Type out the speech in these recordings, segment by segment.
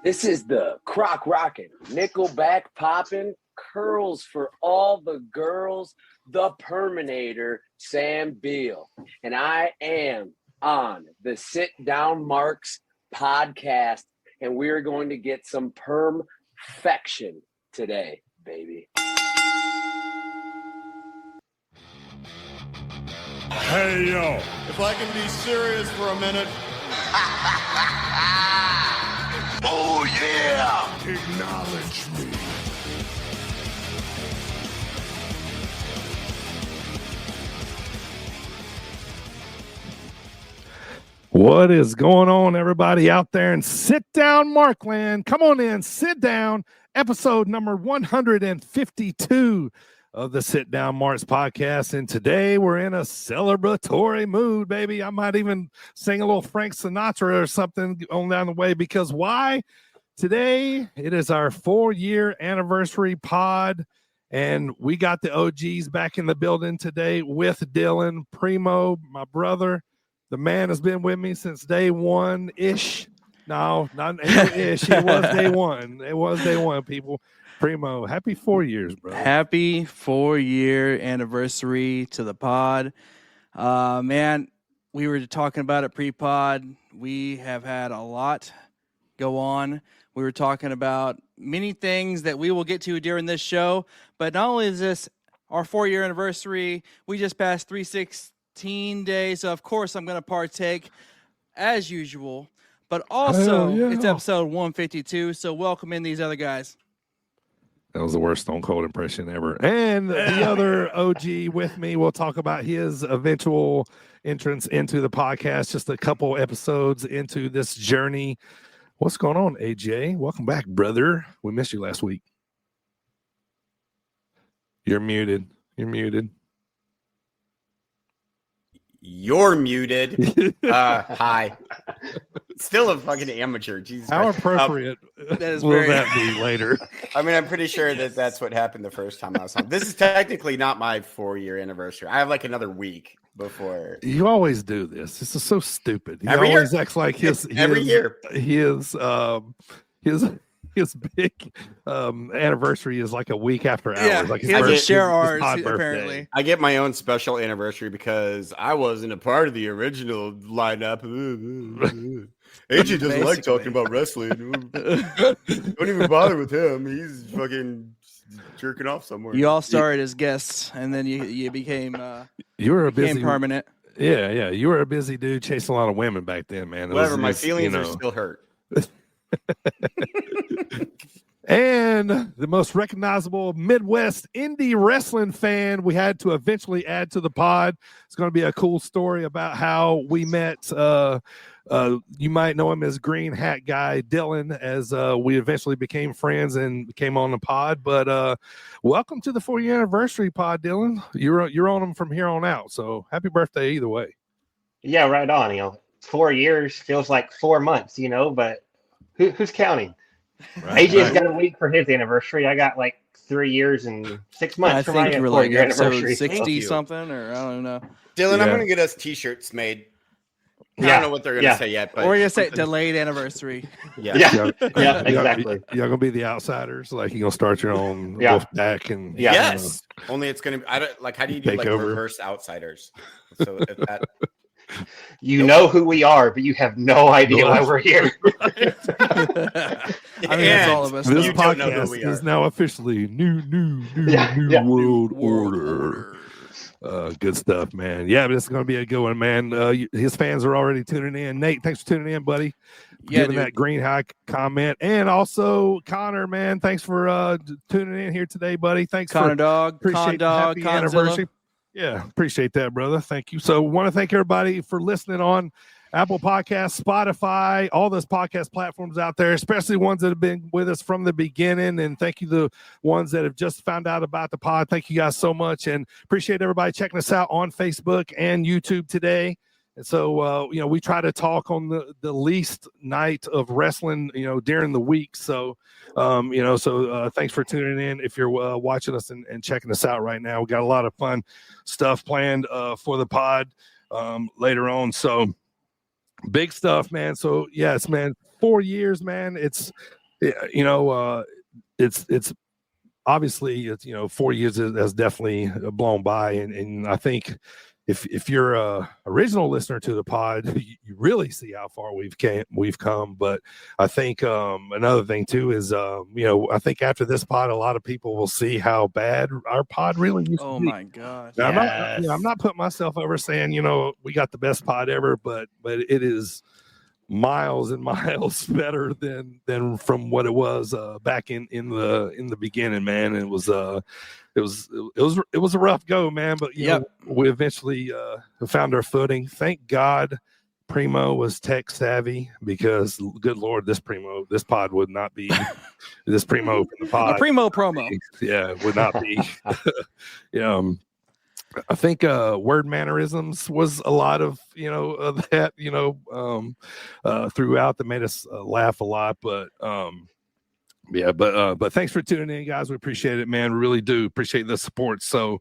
This is the crock rockin', nickelback poppin', curls for all the girls, the Perminator, Sam Beal. And I am on the Sit Down Marks podcast, and we're going to get some perfection today, baby. Hey, yo. If I can be serious for a minute. Oh, yeah. Acknowledge me. What is going on, everybody out there in Sit Down Markland? Come on in, sit down. Episode number 152 of the Sit Down Marks podcast. And today we're in a celebratory mood, baby. I might even sing a little Frank Sinatra or something on down the way, because why? Today it is our 4-year anniversary pod, and we got the OGs back in the building today with Dylan, Primo, my brother. The man has been with me since day one-ish. No, not ish. It was day one. It was day one, people. Primo, happy 4 years, bro. Happy 4-year anniversary to the pod. Man, we were talking about it pre-pod. We have had a lot go on. We were talking about many things that we will get to during this show. But not only is this our 4-year anniversary, we just passed 316 days. So, of course, I'm going to partake as usual. But also, It's episode 152. So welcome in these other guys. That was the worst Stone Cold impression ever. And the other OG with me, we'll talk about his eventual entrance into the podcast, just a couple episodes into this journey. What's going on, AJ? Welcome back, brother. We missed you last week. You're muted. You're muted. You're muted. Hi. Still a fucking amateur. Jesus How Christ. appropriate will that be later? I mean, I'm pretty sure that that's what happened the first time I was on. This is technically not my 4-year anniversary. I have like another week before. You always do this. This is so stupid. He Every always year? acts like Every year. His big anniversry is like a week after ours. Yeah, like he doesn't share his ours, pod birthday. apparently. I get my own special anniversary because I wasn't a part of the original lineup. AJ doesn't like talking about wrestling. Don't even bother with him. He's fucking jerking off somewhere. You all started as guests, and then you became You were a busy permanent. Yeah. You were a busy dude chasing a lot of women back then, man. Whatever. My feelings are still hurt. And the most recognizable Midwest indie wrestling fan we had to eventually add to the pod. It's going to be a cool story about how we met. You might know him as Green Hat Guy Dylan, as we eventually became friends and came on the pod. But welcome to the 4-year anniversary pod, Dylan. You're on them from here on out. So happy birthday either way. Yeah, right on. 4 years feels like 4 months, but who's counting? Right, AJ's got a week for his anniversry. I got like 3 years and 6 months I for my think you were like 4-year episode anniversary. 60 something, or I don't know. Dylan, Yeah. I'm going to get us T-shirts made. I Yeah. don't know what they're going to say yet. But Or you say delayed anniversary. Yeah. Yeah, exactly. Y'all gonna be the outsiders, like you're gonna start your own Yeah. wolf pack and Yes. Only it's going to. I don't like. How do you do Take like over. reverse outsiders? So if that. You know who we are, but you have no idea why we're here. I mean, that's all of us. This You don't know who podcast we are. is now officially new Yeah. world order. Good stuff, man. Yeah, but it's going to be a good one, man. His fans are already tuning in. Nate, thanks for tuning in, buddy. Yeah, Giving dude. that green high comment. And also, Connor, man, thanks for tuning in here today, buddy. Thanks Connor for Dog, appreciate Con the Dog, happy Conzilla. anniversary. Yeah, appreciate that, brother. Thank you. So want to thank everybody for listening on Apple Podcasts, Spotify, all those podcast platforms out there, especially ones that have been with us from the beginning. And thank you the ones that have just found out about the pod. Thank you guys so much, and appreciate everybody checking us out on Facebook and YouTube today. And so, we try to talk on the least night of wrestling, during the week. So, thanks for tuning in. If you're watching us and checking us out right now, we got a lot of fun stuff planned for the pod later on. So big stuff, man. So yes, man, 4 years, man. It's obviously, 4 years has definitely blown by, and I think if you're a original listener to the pod, you really see how far we've come. But I think another thing too is I think after this pod, a lot of people will see how bad our pod really used to be. My God! Now, I'm not putting myself over saying we got the best pod ever, but it is miles and miles better than from what it was back in the beginning, man. It was a rough go, man, but we eventually found our footing. Thank God Primo was tech savvy, because good Lord, this pod would not be this Primo from the pod. A Primo promo. Yeah, would not be. I think word mannerisms was a lot of that throughout that made us laugh a lot. But but thanks for tuning in, guys. We appreciate it, man. We really do appreciate the support. So,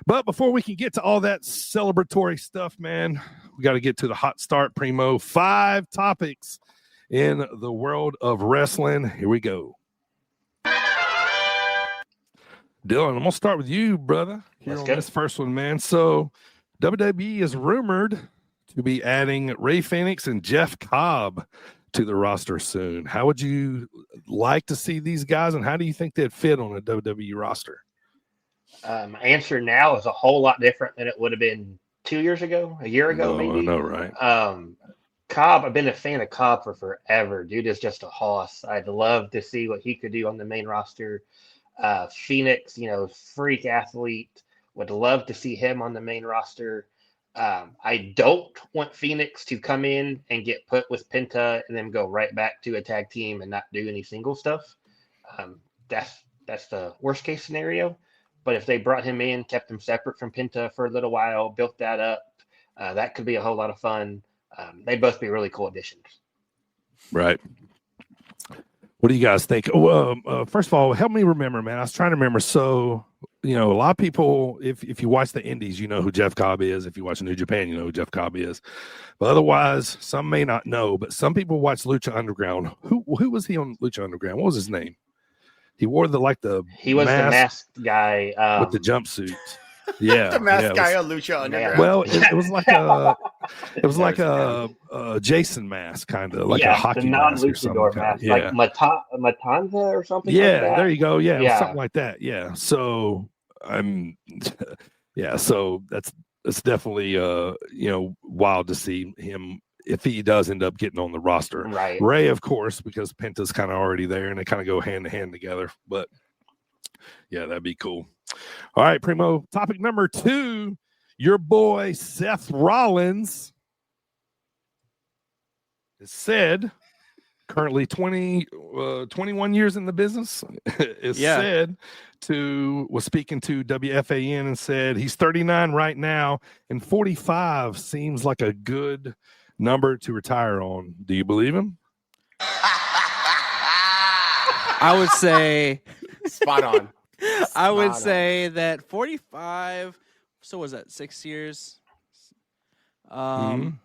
but before we can get to all that celebratory stuff, man, we got to get to the hot start, Primo. 5 topics in the world of wrestling. Here we go. Dylan, I'm gonna start with you, brother. Here on this first one, man. So WWE is rumored to be adding Rey Fenix and Jeff Cobb to the roster soon. How would you like to see these guys, and how do you think they'd fit on a WWE roster? My answer now is a whole lot different than it would have been 2 years ago, a year ago, maybe. I know, right? Cobb, I've been a fan of Cobb for forever. Dude is just a hoss. I'd love to see what he could do on the main roster. Phoenix, freak athlete. Would love to see him on the main roster. I don't want Phoenix to come in and get put with Penta and then go right back to a tag team and not do any single stuff. That's the worst case scenario. But if they brought him in, kept him separate from Penta for a little while, built that up, that could be a whole lot of fun. They'd both be really cool additions. Right. What do you guys think? First of all, help me remember, man. I was trying to remember. So, a lot of people, if you watch the Indies, you know who Jeff Cobb is. If you watch New Japan, you know who Jeff Cobb is. But otherwise, some may not know. But some people watch Lucha Underground. Who was he on Lucha Underground? What was his name? He wore He was the masked guy with the jumpsuit. Yeah, the masked guy on Lucha Underground. Well, it was like a Jason mask, kind of like a hockey mask or something. Mask, like Matanza or something. Yeah, like that. There you go. Yeah, something like that. Yeah. So So it's definitely wild to see him if he does end up getting on the roster. Right. Ray, of course, because Penta's kind of already there and they kind of go hand to hand together. But yeah, that'd be cool. All right, Primo, topic number 2, your boy Seth Rollins is said, currently 21 years in the business, was speaking to WFAN and said he's 39 right now and 45 seems like a good number to retire on. Do you believe him? I would say spot on. I would say that 45. So was that 6 years? Man,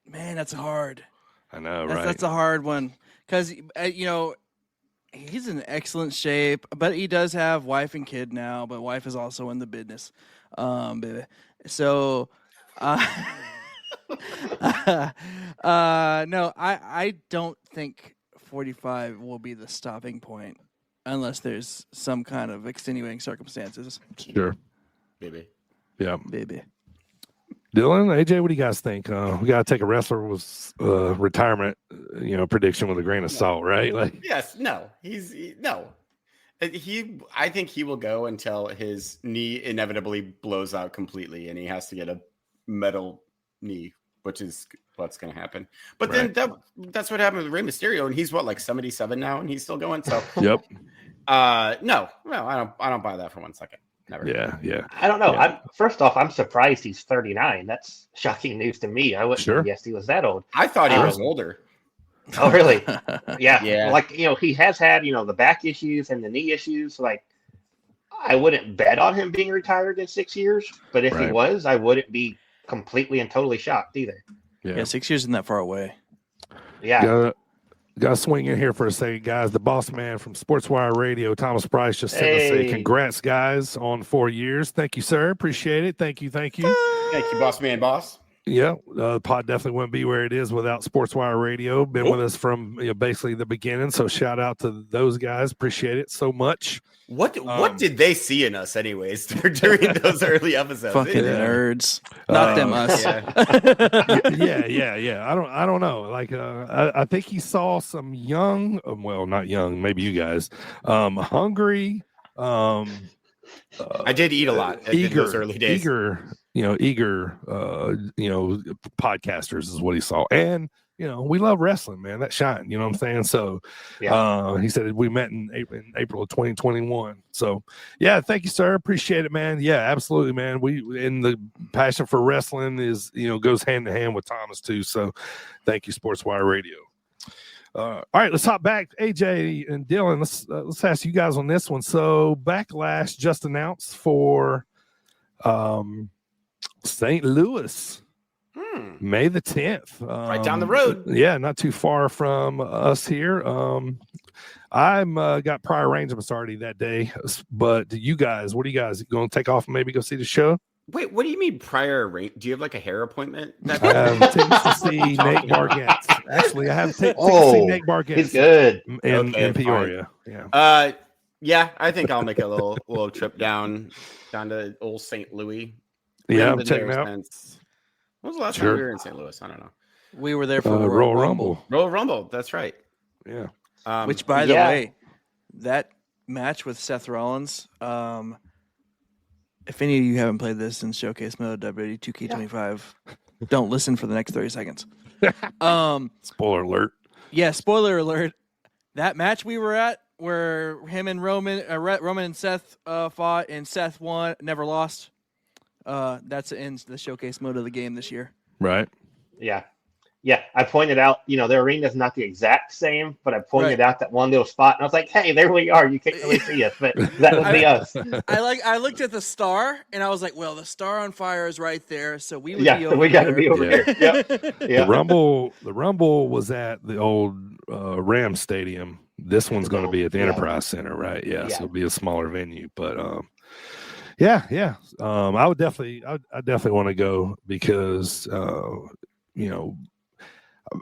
that's hard. I know, right? That's a hard one because he's in excellent shape, but he does have wife and kid now. But wife is also in the business, baby. So, no, I don't think 45 will be the stopping point. Unless there's some kind of extenuating circumstances. Sure. Baby. Yeah. Baby. Dylan, AJ, what do you guys think? We got to take a wrestler's retirement, prediction with a grain of salt, right? Like, yes. No. No. I think he will go until his knee inevitably blows out completely and he has to get a metal knee, which is what's going to happen. But then that's what happened with Rey Mysterio, and he's like 77 now, and he's still going. So yep. No, I don't buy that for 1 second. Never. Yeah. I don't know. Yeah. First off, I'm surprised he's 39. That's shocking news to me. I wouldn't have guessed he was that old. I thought he was older. Oh, really? Yeah. Yeah. Like, he has had, the back issues and the knee issues. Like, I wouldn't bet on him being retired in 6 years, but if he was, I wouldn't be completely and totally shocked either. Yeah, 6 years isn't that far away. Yeah. Got to swing in here for a second, guys. The boss man from SportsWire Radio, Thomas Price, just sent us a congrats, guys, on 4 years. Thank you, sir. Appreciate it. Thank you. Thank you, boss man, boss. Yeah, the pod definitely wouldn't be where it is without SportsWire Radio. Been with us from basically the beginning. So shout out to those guys. Appreciate it so much. What did they see in us, anyways, during those early episodes? Fucking nerds, not them us. Yeah. I don't know. Like, I think he saw some young, well, not young, maybe you guys, hungry. I did eat a lot in those early days. Eager, podcasters is what he saw, and we love wrestling, man. That shine, you know what I'm saying? So, he said we met in April of 2021. So, yeah, thank you, sir. Appreciate it, man. Yeah, absolutely, man. And the passion for wrestling is, goes hand in hand with Thomas too. So, thank you, SportsWire Radio. All right, let's hop back. AJ and Dylan, let's ask you guys on this one. So, Backlash just announced for St. Louis. May the 10th. Right down the road. Yeah, not too far from us here. I'm got prior arrangements already that day. But you guys, what are you guys going to take off and maybe go see the show? Wait, what do you mean prior arrangement? Do you have like a hair appointment? I have tickets to see Nate Bargatze. Actually, I have tickets to see Nate Bargatze. He's good. In Peoria. Fine. Yeah. I think I'll make a little trip down to old St. Louis. Yeah, I'm checking out. When was the last time we were in St. Louis? I don't know. We were there for Royal Rumble. Royal Rumble, that's right. Yeah. Which, by the way, that match with Seth Rollins, if any of you haven't played this in Showcase Mode, WWE 2K25, don't listen for the next 30 seconds. Spoiler alert. Yeah, spoiler alert. That match we were at, where him and Roman and Seth fought, and Seth won, never lost. That's in the showcase mode of the game this year. Right. Yeah. I pointed out, the arena is not the exact same, but I pointed out that one little spot, and I was like, "Hey, there we are. You can't really see us, but that would be us." I looked at the star, and I was like, "Well, the star on fire is right there, so we would be over so we got to be over there." Yep. The Rumble was at the old Rams Stadium. This one's going to be at the Enterprise Center, right? Yeah, so it'll be a smaller venue, but I would definitely want to go because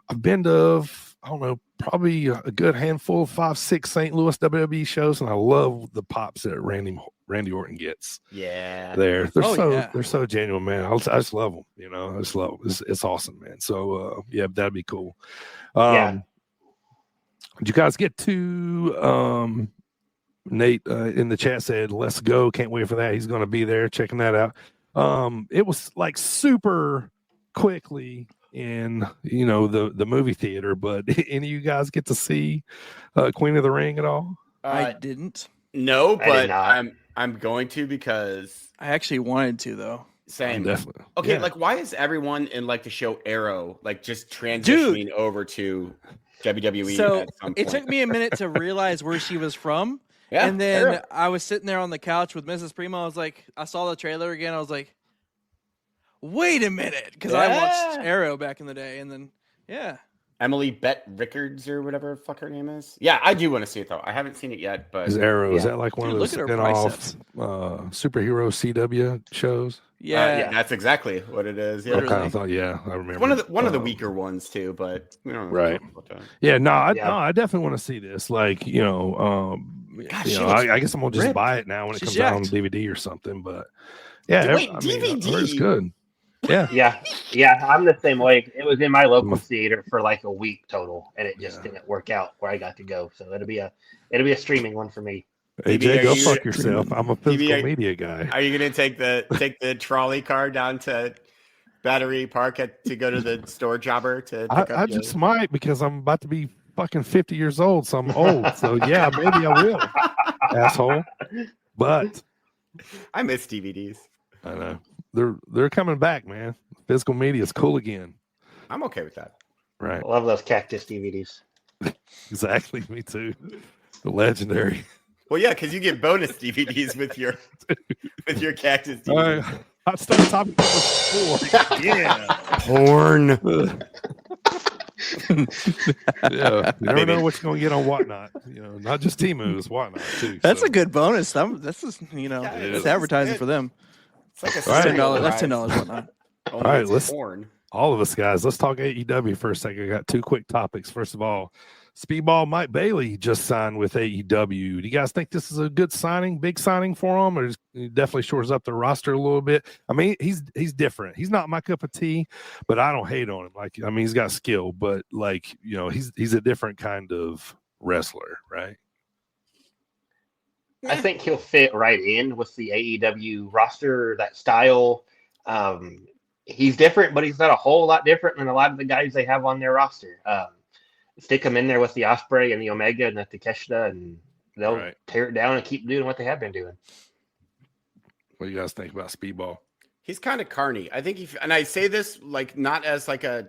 I've been to, I don't know, probably a good handful, 5-6 St. Louis WWE shows, and I love the pops that Randy Orton gets. Yeah, they're so genuine, man. I just love them. I just love them. It's awesome, man. So that'd be cool. Did you guys get to Nate in the chat said, "Let's go! Can't wait for that. He's going to be there. Checking that out." It was like super quickly in the movie theater, but any of you guys get to see Queen of the Ring at all? I didn't. No, but I'm going to because I actually wanted to though. Same, definitely. Okay, like why is everyone in like the show Arrow like just transitioning over to WWE? So it took me a minute to realize where she was from. Yeah, and then I was sitting there on the couch with Mrs. Primo. I was like, I saw the trailer again. I was like, wait a minute, because I watched Arrow back in the day, and then Emily Bett Rickards or whatever the fuck her name is. Yeah, I do want to see it though. I haven't seen it yet, but is Arrow is that like one of those spin-off superhero CW shows? Yeah, that's exactly what it is. Yeah, I kind of thought. Yeah, I remember one of the weaker ones too, but we don't right. Yeah, I definitely want to see this. Like I guess I'm gonna just buy it now when it comes out on DVD or something. But DVD, it's good. Yeah. I'm the same way. It was in my local theater for like a week total, and it just didn't work out where I got to go. So it'll be a streaming one for me. AJ, go fuck yourself. I'm a physical media guy. Are you gonna take the trolley car down to Battery Park to go to the store jobber to? I just might because I'm about to be fucking 50 years old, so I'm old. So yeah, maybe I will, asshole. But I miss DVDs. I know they're coming back, man. Physical media is cool again. I'm okay with that. Right. I love those Cactus DVDs. Exactly, me too. The legendary. Well, yeah, because you get bonus DVDs with your Cactus DVDs. All right. Hot stuff topic number 4. Yeah. Porn. Yeah, you never know what you're gonna get on Whatnot. Not just Timu's Whatnot too. That's so. a good bonus. That's just, that's advertising for them. It's like a All right. cereal That's rise. $10 Whatnot. Only All right, it's let's- corn. All of us guys, let's talk AEW for a second. I got two quick topics. First of all, Speedball Mike Bailey just signed with AEW. Do you guys think this is a good signing, big signing for him, or he definitely shores up the roster a little bit? I mean, he's different. He's not my cup of tea, but I don't hate on him. He's got skill, but he's a different kind of wrestler, right? I think he'll fit right in with the AEW roster, that style. He's different, but he's not a whole lot different than a lot of the guys they have on their roster. Stick him in there with the Osprey and the Omega and the Takeshita, and they'll tear it down and keep doing what they have been doing. What do you guys think about Speedball? He's kind of carny. I think and I say this not as like a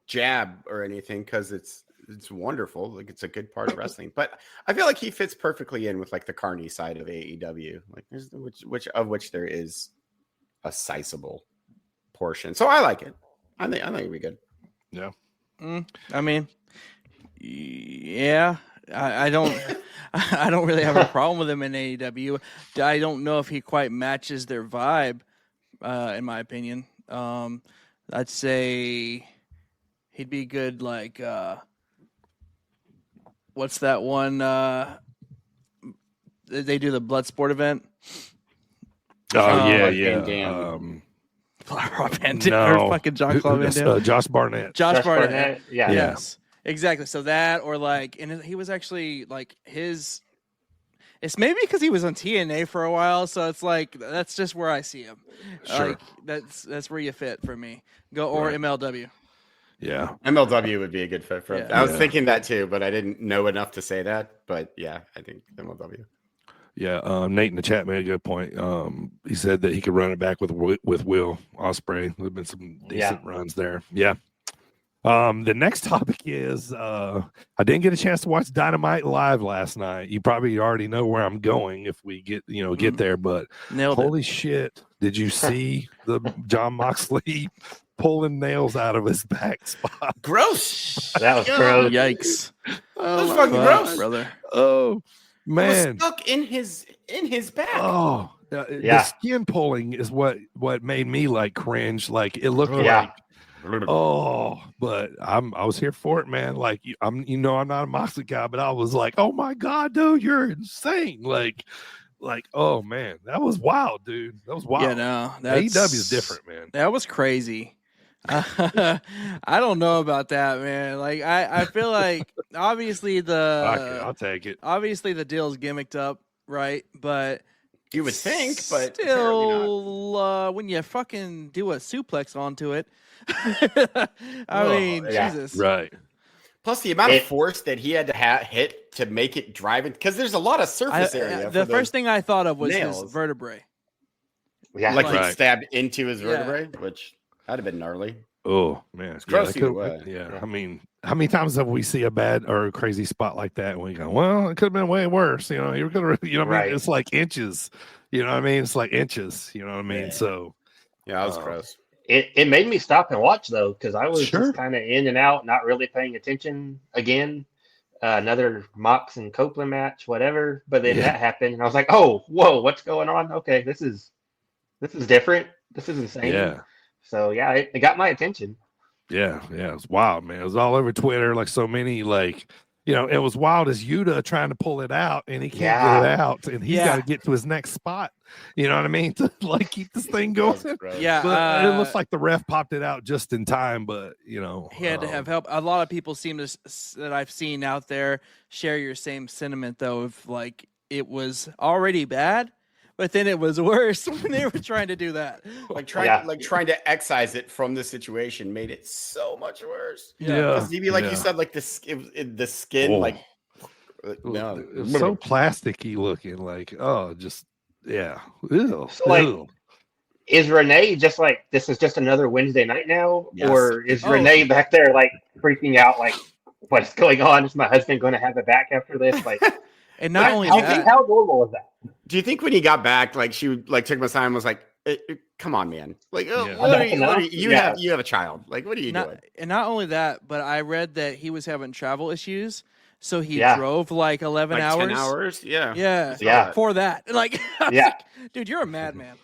jab or anything, because it's wonderful. Like, it's a good part of wrestling, but I feel like he fits perfectly in with like the carny side of AEW, like which there is a sizable portion. So I like it. I think it'd be good. Yeah. I mean, yeah, I don't really have a problem with him in AEW. I don't know if he quite matches their vibe, in my opinion. I'd say he'd be good. Like, what's that one? They do the Bloodsport event. Oh yeah. Rob Van Dam, or fucking John Claude Van Dam. Josh Barnett. Josh Barnett. Yeah. Yes. Exactly. So that, or like, and he was actually like it's maybe because he was on TNA for a while. So it's like, that's just where I see him. Sure. Like, that's where you fit for me. Or MLW. Yeah. MLW would be a good fit for him. Yeah. I was thinking that too, but I didn't know enough to say that. But yeah, I think MLW. Yeah, Nate in the chat made a good point. He said that he could run it back with Will Ospreay. There've been some decent runs there. Yeah. The next topic is I didn't get a chance to watch Dynamite live last night. You probably already know where I'm going if we get there. But holy shit, did you see the John Moxley pulling nails out of his back spot? Gross. That was gross. Yikes. That was fucking gross, brother. Oh man, it was stuck in his back. Oh, the skin pulling is what made me like cringe. Like, it looked like, but I was here for it, man. Like, I'm not a Moxley guy, but I was like, oh my god, dude, you're insane. Like, oh man, that was wild, dude. That was wild. Yeah, no, AEW is different, man. That was crazy. I don't know about that, man. Like, I feel like obviously I'll take it. Obviously the deal's gimmicked up, right? But you would think, but still, when you fucking do a suplex onto it, I mean, Jesus, right? Plus the amount of force that he had to hit to make it drive it, because there's a lot of surface area. The first thing I thought of was nails. his vertebrae. Yeah, like he stabbed into his vertebrae, which that'd have been gnarly. Oh man, it's gross. Yeah, I mean, how many times have we see a bad or a crazy spot like that and we go, well, it could have been way worse. You're gonna, what I mean? It's like inches. You know what I mean? It's like inches. You know what I mean? So yeah, that was gross. It made me stop and watch though, because I was just kind of in and out, not really paying attention again. Another Mox and Copeland match, whatever. But then that happened, and I was like, "Oh, whoa, what's going on? Okay, this is different. This is insane." Yeah. So yeah, it got my attention. Yeah, it was wild, man. It was all over Twitter, like so many, like, it was wild as Yuta trying to pull it out, and he can't get it out, and he's got to get to his next spot. You know what I mean? To like keep this thing going. Yeah, but it looks like the ref popped it out just in time, but he had to have help. A lot of people that I've seen out there share your same sentiment, though, of like it was already bad, but then it was worse when they were trying to do that. Trying to excise it from the situation made it so much worse. Yeah, maybe you said, like the skin, it was so plasticky looking. Like, just Ew. So is Renee just like, this is just another Wednesday night now, or is Renee back there like freaking out, like, what's going on? Is my husband going to have it back after this? Like, and not only how normal is that? Do you think when he got back, like, she took my time and was like, come on, man. Like, Yeah. you have a child. Like, what are you doing? And not only that, but I read that he was having travel issues, so he Yeah. drove like 11 Like hours. 10 hours? Yeah. Yeah. For that, like, I was Yeah. like, dude, you're a madman.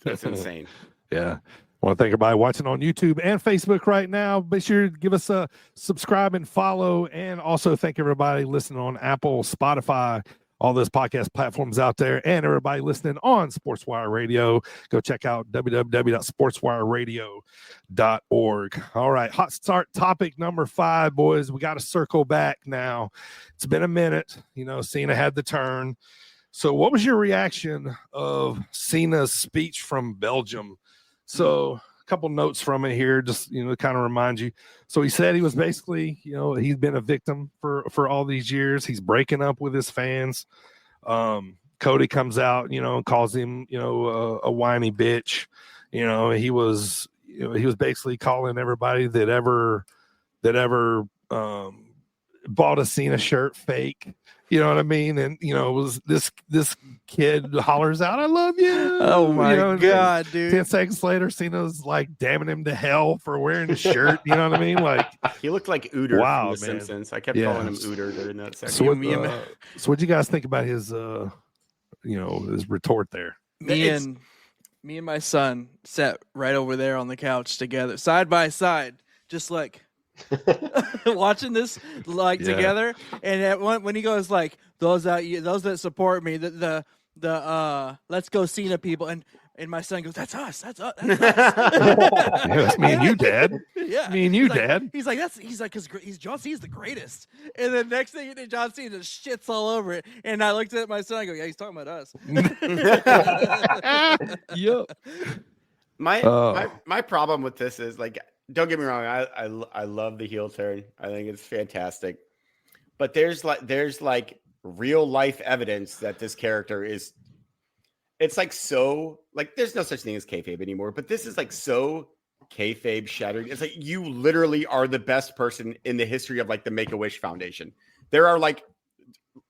That's insane. Yeah. I want to thank everybody watching on YouTube and Facebook right now. Be sure to give us a subscribe and follow. And also thank everybody listening on Apple, Spotify, all those podcast platforms out there, and everybody listening on SportzWire Radio. Go check out www.sportswireradio.org. All right. Hot start topic number 5, boys. We got to circle back now. It's been a minute. Cena had the turn. So what was your reaction of Cena's speech from Belgium? So a couple notes from it here, just, to kind of remind you. So he said he was basically, he's been a victim for all these years. He's breaking up with his fans. Cody comes out, and calls him, a whiny bitch. He was basically calling everybody that ever bought a Cena shirt fake. You know what I mean? And it was this kid hollers out, "I love you." Oh my God, dude. 10 seconds later, Cena's like damning him to hell for wearing a shirt. You know what I mean? Like, he looked like Ooter Wow, from The man. Simpsons. I kept calling him Ooter during that so section. what'd you guys think about his his retort there? Me and my son sat right over there on the couch together, side by side, just like watching this together. And when he goes like, those that support me, the let's go Cena people, and my son goes, that's us. That's me and you, Dad. Yeah, me and you, Dad. He's like because John Cena's the greatest. And then next thing you know, John Cena just shits all over it. And I looked at my son, I go, yeah, he's talking about us. Yep. My problem with this is, like, don't get me wrong, I love the heel turn. I think it's fantastic. But there's real life evidence that this character is, it's like, so, like, there's no such thing as kayfabe anymore, but this is like so kayfabe shattering. It's like, you literally are the best person in the history of like the Make-A-Wish Foundation. There are like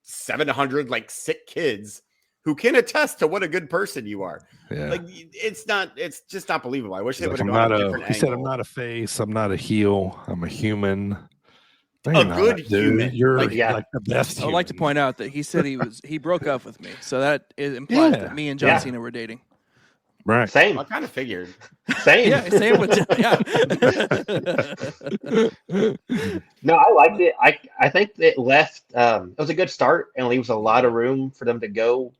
700 like sick kids who can attest to what a good person you are. Yeah. Like, it's just not believable. I wish they would have Like, gone a different he said, angle. "I'm not a face. I'm not a heel. I'm a human." A good human. You're Like, like the best. I would like to human. point out that he said he broke up with me, so that implies that me and John Cena were dating. Right. Same. I kind of figured. Same. Yeah, same with No, I liked it. I think it left. It was a good start and leaves a lot of room for them to go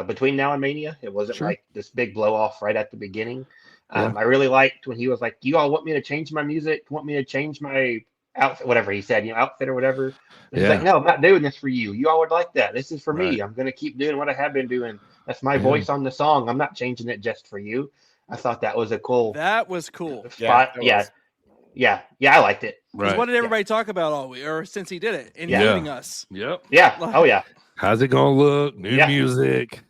between now and Mania. It wasn't like this big blow off right at the beginning. I really liked when he was like, "You all want me to change my music? Want me to change my outfit?" Whatever he said, outfit or whatever. And he's like, "No, I'm not doing this for you. You all would like that. This is for me. I'm gonna keep doing what I have been doing. That's my voice on the song. I'm not changing it just for you." I thought that was a cool. That was cool. Spot. Yeah. I liked it. Right. What did everybody talk about all week, or since he did it, including us? Yep. Yeah. Oh yeah. How's it gonna look? New music.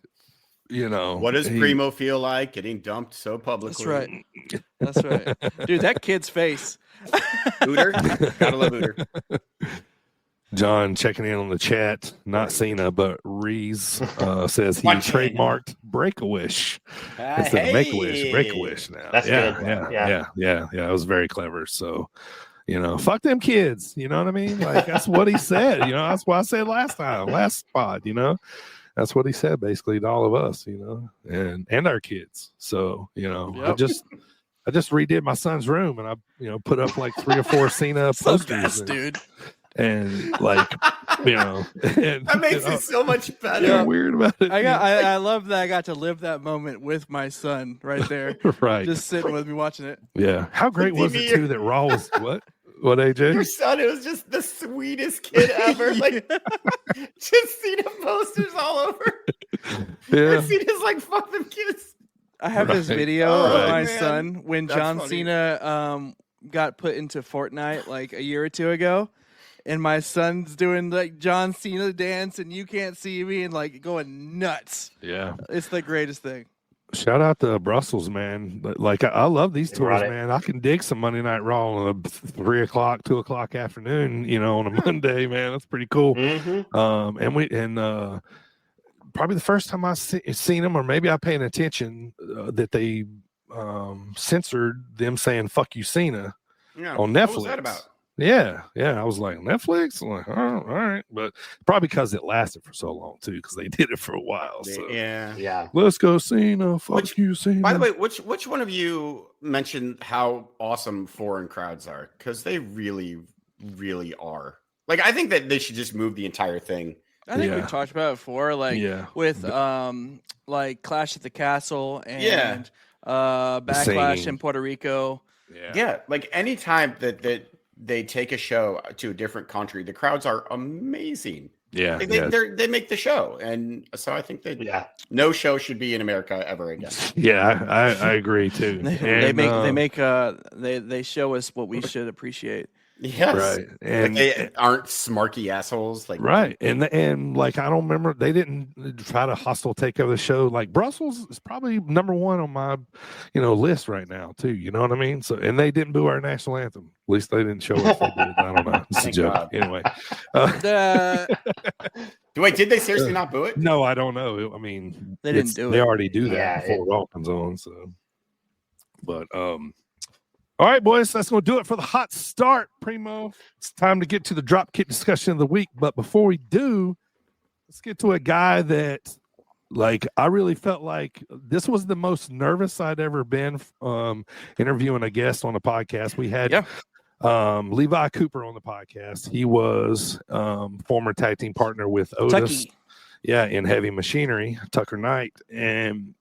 What does Primo feel like getting dumped so publicly? That's right. Dude, that kid's face. Ooter. Gotta love Ooter. John checking in on the chat, not Cena, but Reese says he trademarked Break-A-Wish instead of Make-A-Wish. Break-A-Wish now. That's yeah, good. Yeah. It was very clever. So, fuck them kids. You know what I mean? Like, that's what he said. That's what I said last pod. That's what he said basically to all of us. And our kids. So, I just redid my son's room and I put up like 3 or 4 Cena posters. Dude. And like, that makes it so much better. Yeah, weird about it. I love that I got to live that moment with my son right there. Right. Just sitting with me watching it. Yeah. How great was it too that Raw was what? What, AJ? Your son, it was just the sweetest kid ever. Like, just Cena posters all over. Yeah. Cena's like, fuck them kids. I have this video of my man. son when That's John funny. Cena got put into Fortnite like a year or two ago. And my son's doing like John Cena dance and "You Can't See Me" and like going nuts. Yeah. It's the greatest thing. Shout out to Brussels, man. Like, I love these tours, Right. man. I can dig some Monday Night Raw on a 3 o'clock, 2 o'clock afternoon, on a Monday, man. That's pretty cool. Mm-hmm. And probably the first time I seen them, or maybe I paying attention that they censored them saying "fuck you, Cena" on Netflix. What was that about? Yeah. I was like, Netflix? I'm like, all right. But probably because it lasted for so long, too, because they did it for a while. So. Yeah. Let's go, Cena. Fuck you, Cena. By the way, which one of you mentioned how awesome foreign crowds are? Because they really, really are. Like, I think that they should just move the entire thing. I think we've talked about it before, like with like Clash at the Castle and Backlash in Puerto Rico. Yeah, like anytime that they take a show to a different country, the crowds are amazing. Yeah, they make the show, and so I think that no show should be in America ever again. Yeah, I agree too. They show us what we should appreciate. Yes, right, and like they aren't smarky assholes. Like right, and like I don't remember they didn't try to hostile take over the show. Like Brussels is probably number one on my list right now too. You know what I mean? So and they didn't boo our national anthem. At least they didn't show us. They did. I don't know. It's a joke. God. Anyway. Wait, did they seriously not boo it? No, I don't know. I mean, they didn't do it. They already do that before it opens on. So, but all right, boys, that's going to do it for the hot start, Primo. It's time to get to the drop kick discussion of the week. But before we do, let's get to a guy that, like, I really felt like this was the most nervous I'd ever been interviewing a guest on a podcast. We had Levi Cooper on the podcast. He was former tag team partner with Otis. In Heavy Machinery, Tucker Knight. And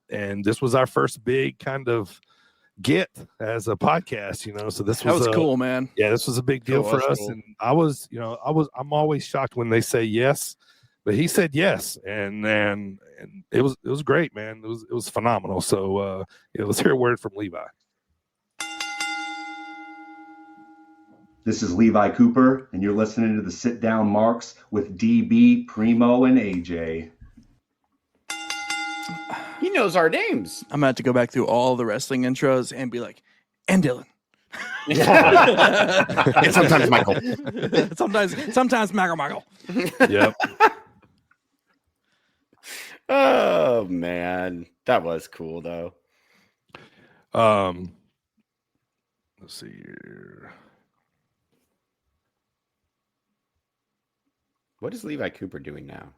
this was our first big kind of get as a podcast, so this was cool, man. Yeah, this was a big deal for us. Cool. And I'm always shocked when they say yes, but he said yes, and it was great, man. It was phenomenal. So let's hear a word from Levi. This is Levi Cooper, and you're listening to the Sit Down Marks with DB, Primo, and AJ. He knows our names. I'm about to go back through all the wrestling intros and be like, and Dylan. And sometimes Michael. sometimes Michael. Yep. Oh man, that was cool though. Let's see here. What is Levi Cooper doing now?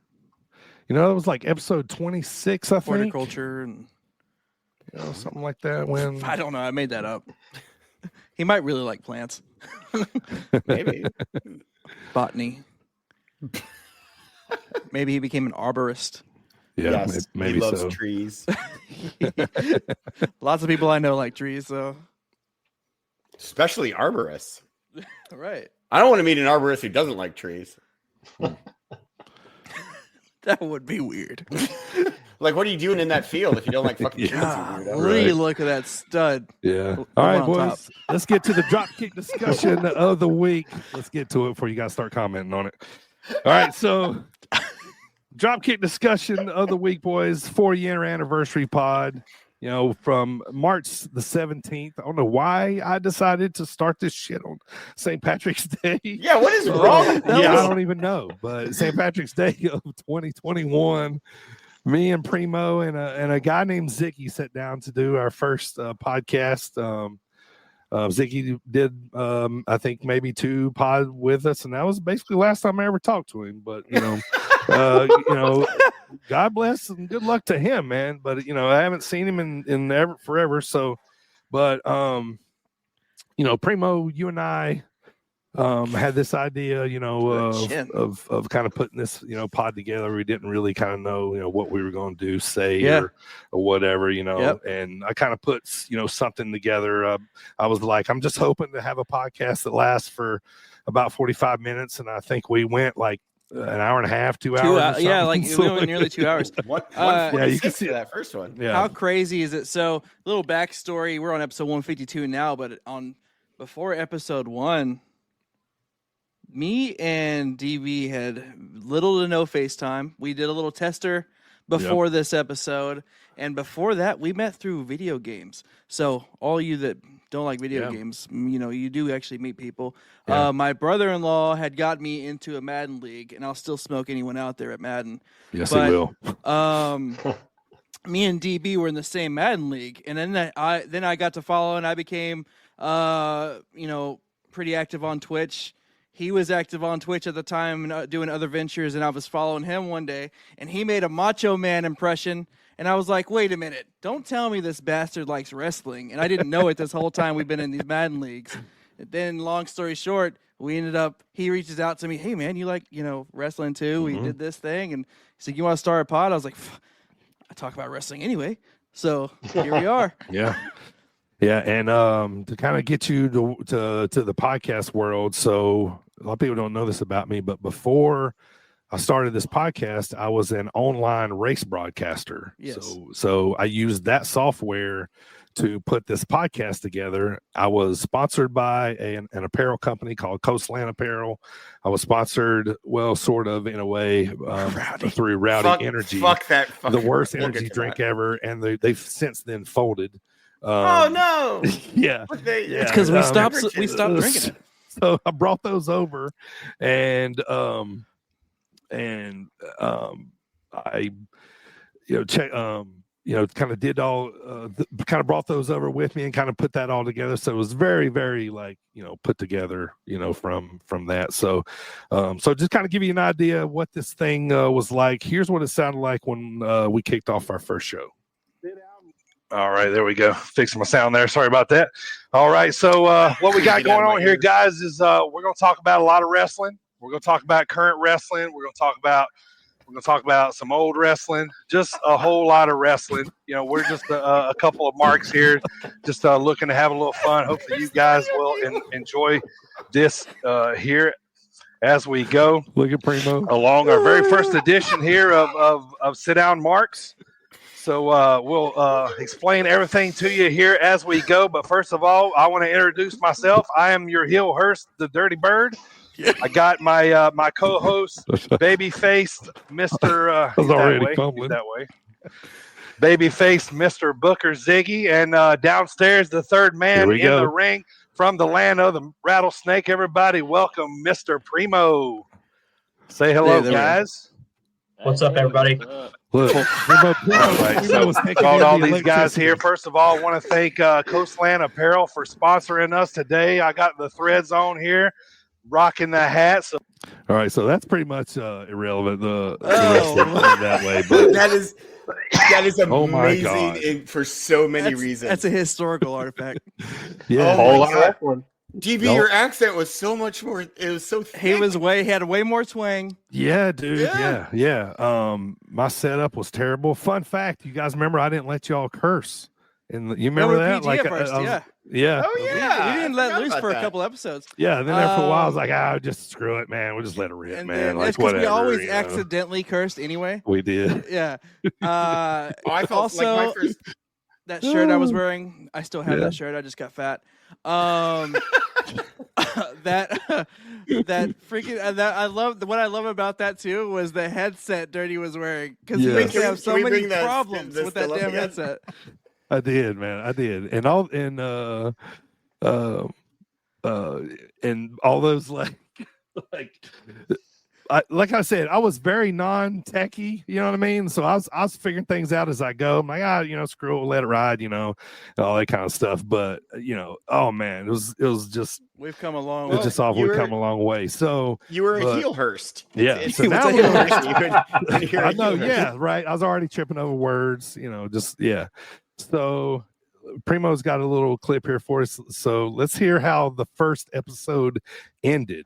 It was like episode 26, I think. Horticulture and something like that. When I don't know, I made that up. He might really like plants. Maybe botany. Maybe he became an arborist. Yeah, yes, maybe he loves so. Trees. Lots of people I know like trees, so especially arborists. Right. I don't want to meet an arborist who doesn't like trees. That would be weird. Like, what are you doing in that field if you don't like fucking trees? Right. Look at that stud. Yeah. All right, boys. Let's get to the dropkick discussion of the week. Let's get to it before you guys start commenting on it. All right, so dropkick discussion of the week, boys. 4-year anniversary pod. From March the 17th. I don't know why I decided to start this shit on St. Patrick's Day. Yeah, what is wrong? I don't even know. But St. Patrick's Day of 2021, me and Primo and a guy named Zicky sat down to do our first podcast. Zicky did, I think, maybe 2 pod with us, and that was basically the last time I ever talked to him. But God bless and good luck to him, man. But I haven't seen him in forever. So, but Primo, you and I had this idea, of kind of putting this, pod together. We didn't really kind of know, what we were going to do, say, or whatever, and I kind of put, something together. I was like, I'm just hoping to have a podcast that lasts for about 45 minutes. And I think we went like an hour and a half, 2 hours. Yeah, like we went nearly 2 hours. Yeah, you can see that first one. Yeah. How crazy is it? So, little backstory. We're on episode 152 now, but before episode 1, me and DB had little to no FaceTime. We did a little tester before this episode, and before that, we met through video games. So, all you that don't like video Yeah. games, you do actually meet people. Yeah. My brother-in-law had got me into a Madden league, and I'll still smoke anyone out there at Madden. Yes, But, he will. Me and DB were in the same Madden league, and then I got to follow, and I became, pretty active on Twitch. He was active on Twitch at the time, doing other ventures, and I was following him one day, and he made a Macho Man impression, and I was like, wait a minute, don't tell me this bastard likes wrestling, and I didn't know it this whole time we've been in these Madden leagues. And then, long story short, he reaches out to me, hey, man, you like, wrestling too? We did this thing, and he's like, you want to start a pod? I was like, I talk about wrestling anyway, so here we are. Yeah. Yeah, and to kind of get you to the podcast world, so a lot of people don't know this about me, but before I started this podcast, I was an online race broadcaster. Yes. So I used that software to put this podcast together. I was sponsored by an apparel company called Coastland Apparel. I was sponsored, well, sort of in a way, through Rowdy Energy. Fuck that. The worst energy drink ever, and they've since then folded. Oh no! Yeah, It's because we stopped drinking it. So I brought those over, and I, check, kind of did all, kind of brought those over with me and kind of put that all together. So it was very, very put together, from that. So, so just kind of give you an idea of what this thing was like. Here's what it sounded like when we kicked off our first show. All right, there we go. Fixing my sound there. Sorry about that. All right, so what we got going on here, guys, is we're going to talk about a lot of wrestling. We're going to talk about current wrestling. We're going to talk about some old wrestling. Just a whole lot of wrestling. We're just a couple of marks here, just looking to have a little fun. Hopefully, you guys will enjoy this here as we go. Look at Primo along our very first edition here of Sit Down Marks. So we'll explain everything to you here as we go. But first of all, I want to introduce myself. I am your heel Hurst, the Dirty Bird. I got my my co-host, baby-faced Mr. He's that way. Baby-faced Mr. Booker Ziggy, and downstairs the third man in the ring from the land of the rattlesnake. Everybody, welcome Mr. Primo. Say hello, guys. What's up, everybody? Look, called all these guys here. First of all, I want to thank Coastland Apparel for sponsoring us today. I got the threads on here, rocking the hat. So, all right, so that's pretty much irrelevant. The rest of it that way, but that is amazing for so many reasons. That's a historical artifact. Yeah, DB, your accent was so much more. It was so thick. He had way more twang. Yeah, dude. Yeah. My setup was terrible. Fun fact, you guys remember I didn't let y'all curse. And you remember that? PG at first, yeah. Oh yeah. We didn't let loose for a couple episodes. Yeah. Then after a while, I was like, just screw it, man. We'll just let it rip, man. Like because we always accidentally cursed anyway. We did. Yeah. I felt also, like my first. That shirt I was wearing, I still have that shirt. I just got fat. That freaking what I love about that too was the headset Dirty was wearing, because he used to have so many problems with that damn headset. I did, man. I did, and all those like I said, I was very non-techie, you know what I mean? So I was figuring things out as I go. I'm like, screw it, let it ride, all that kind of stuff. But oh man, it was just we've come a long way. It's just awful. We've come a long way. So you were a heel Hurst. Yeah. So now I know, yeah, right. I was already tripping over words, So Primo's got a little clip here for us. So let's hear how the first episode ended.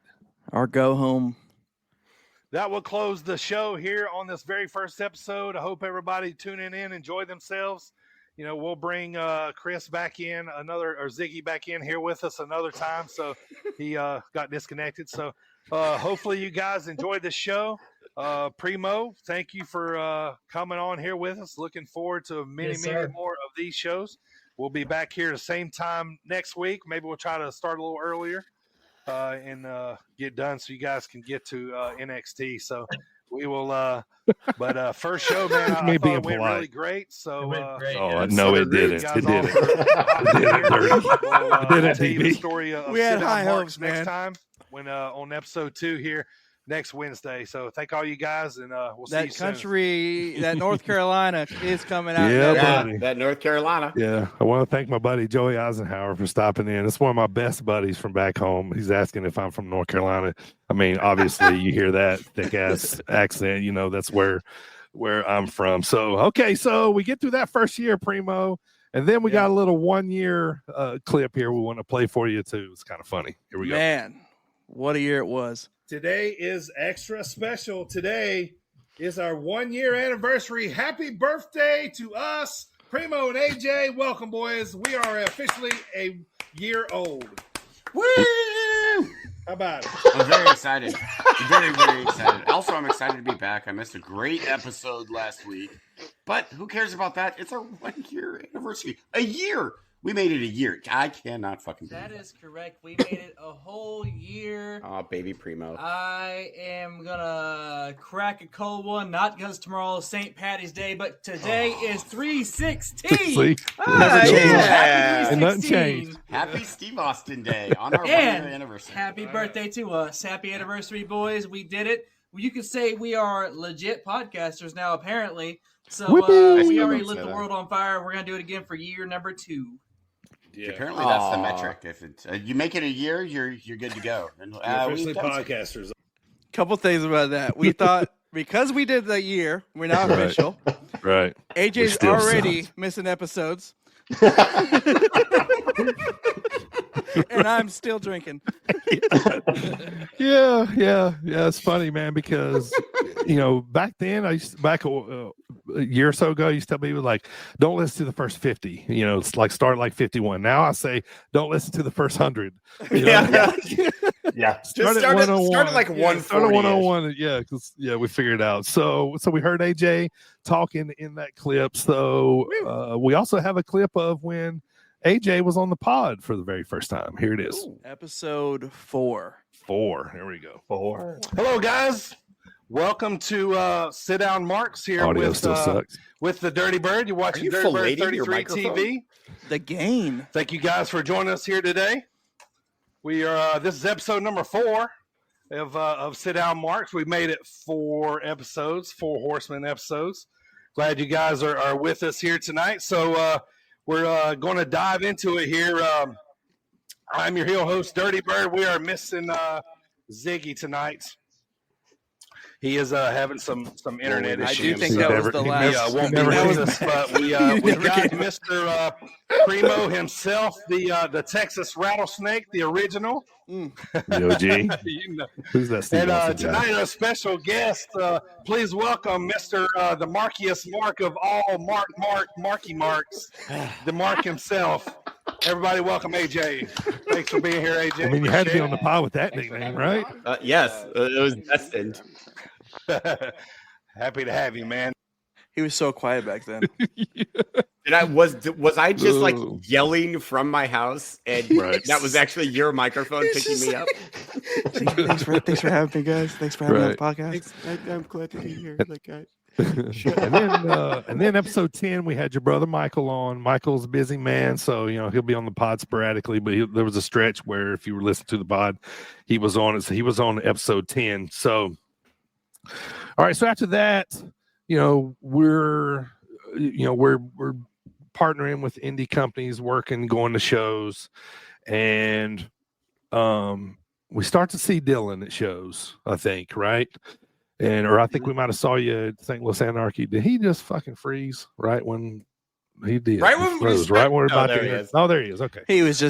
Our go home. That will close the show here on this very first episode. I hope everybody tuning in enjoy themselves. We'll bring Chris back in or Ziggy back in here with us another time. So he got disconnected. So hopefully you guys enjoyed the show. Primo, thank you for coming on here with us. Looking forward to many more of these shows. We'll be back here the same time next week. Maybe we'll try to start a little earlier and get done so you guys can get to NXT. So We will. But first show, man, I Me thought being it went polite. really great. So, It went great. Oh no, it didn't. guys It all didn't. for hopping It didn't, here. Dirty. We'll, It didn't, tell you the DB. story of We had Sit Down high Marks hopes, next man. time when on episode 2 here next Wednesday. So thank all you guys, and we'll see you That soon. country, that North Carolina is coming out. Yeah, next buddy. That North Carolina. Yeah, I want to thank my buddy Joey Eisenhower for stopping in. It's one of my best buddies from back home. He's asking if I'm from North Carolina. I mean, obviously, you hear that thick ass accent. You know, that's where I'm from. So, okay, so we get through that first year, Primo, and then we got a little 1 year clip here we want to play for you too. It's kind of funny. Here we go. Man, what a year it was. Today is extra special. Today is our 1 year anniversary. Happy birthday to us, Primo and AJ. Welcome, boys. We are officially a year old. Woo! How about it? I'm very excited. Very, very excited. Also, I'm excited to be back. I missed a great episode last week. But who cares about that? It's our 1 year anniversary. A year! We made it a year. I cannot fucking believe that. That is correct. We made it a whole year. Oh, baby Primo. I am gonna crack a cold one, not because tomorrow is St. Patty's Day, but today is 3/16. See? Happy And nothing 3/16. changed. Happy Steve Austin Day on our 1 year And anniversary. happy birthday to us. Happy anniversary, boys. We did it. You could say we are legit podcasters now, apparently. So Whoopee. we already lit the world on fire. We're going to do it again for year number 2. Yeah. Apparently, that's the metric. If it's you make it a year, you're good to go. And, Officially podcasters. Couple things about that. We thought because we did the year, we're now official. Right. AJ's still already missing episodes. And I'm still drinking. Yeah. It's funny, man, because back then back a year or so ago, I used to tell people like, don't listen to the first 50. It's like start like 51. Now I say, don't listen to the first 100. Yeah. Start at 101. Start at like 140. Start at 101. Yeah, because we figured it out. So we heard AJ talking in that clip. So we also have a clip of when AJ was on the pod for the very first time. Here it is. Ooh, episode 4. 4. Here we go. 4. Hello, guys. Welcome to Sit Down Marks here Audio still sucks. with the Dirty Bird. You're watching Dirty Bird 33 TV. The game. Thank you guys for joining us here today. We are. This is episode number 4 of Sit Down Marks. We made it 4 episodes, 4 Horsemen episodes. Glad you guys are with us here tonight. So we're going to dive into it here. I'm your heel host, Dirty Bird. We are missing Ziggy tonight. He is having some internet issues. I do think that was the last. Won't be with us, but we got Mr. Primo himself, the Texas Rattlesnake, the original. The OG. Who's that? Steve And tonight, our special guest, please welcome Mr. The Markiest Mark of all Marky Marks, the Mark himself. Everybody welcome AJ. Thanks for being here, AJ. I mean, you had to be on the pod with that nickname, right? Yes, it was destined. Happy to have you, man. He was so quiet back then. And was I just like yelling from my house, and that was actually your microphone picking me up? Thanks for having me, guys. Thanks for having me on the podcast. I'm glad to be here, guys. and then episode 10, we had your brother Michael on. Michael's a busy man, so he'll be on the pod sporadically. But there was a stretch where, if you were listening to the pod, he was on it. So he was on episode 10. So, all right. So after that, we're partnering with indie companies, working, going to shows, and we start to see Dylan at shows, I think, right? Or I think we might have saw you at St. Louis Anarchy. Did he just fucking freeze right when he did? Right when we froze, right when we're about there to he hear. is. Oh, there he is. Okay. He was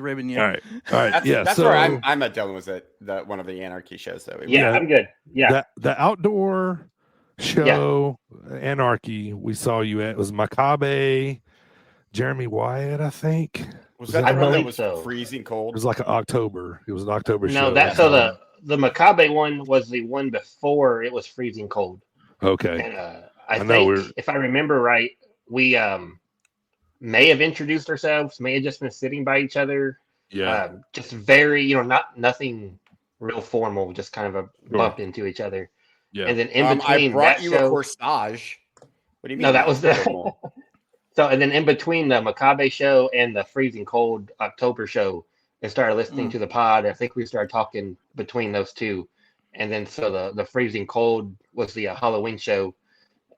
ribbing you. All right. That's so, where I met Dylan, was at one of the Anarchy shows. That we I'm good. Yeah. The outdoor show, Anarchy, we saw you at, was Macabre, Jeremy Wyatt, I think. Was that I the one that believe was so. freezing It cold? was like an October. It was an October show. No, the Macabre one was the one before it was freezing cold. Okay. And I think, if I remember right, we may have introduced ourselves, may have just been sitting by each other. Yeah. Just very, nothing real formal, just kind of a bump into each other. Yeah. And then in I between brought that you show, a corsage. What do you mean? no, that was the. So, and then in between the Makabe show and the freezing cold October show, I started listening to the pod. I think we started talking between those two. And then so the freezing cold was the Halloween show.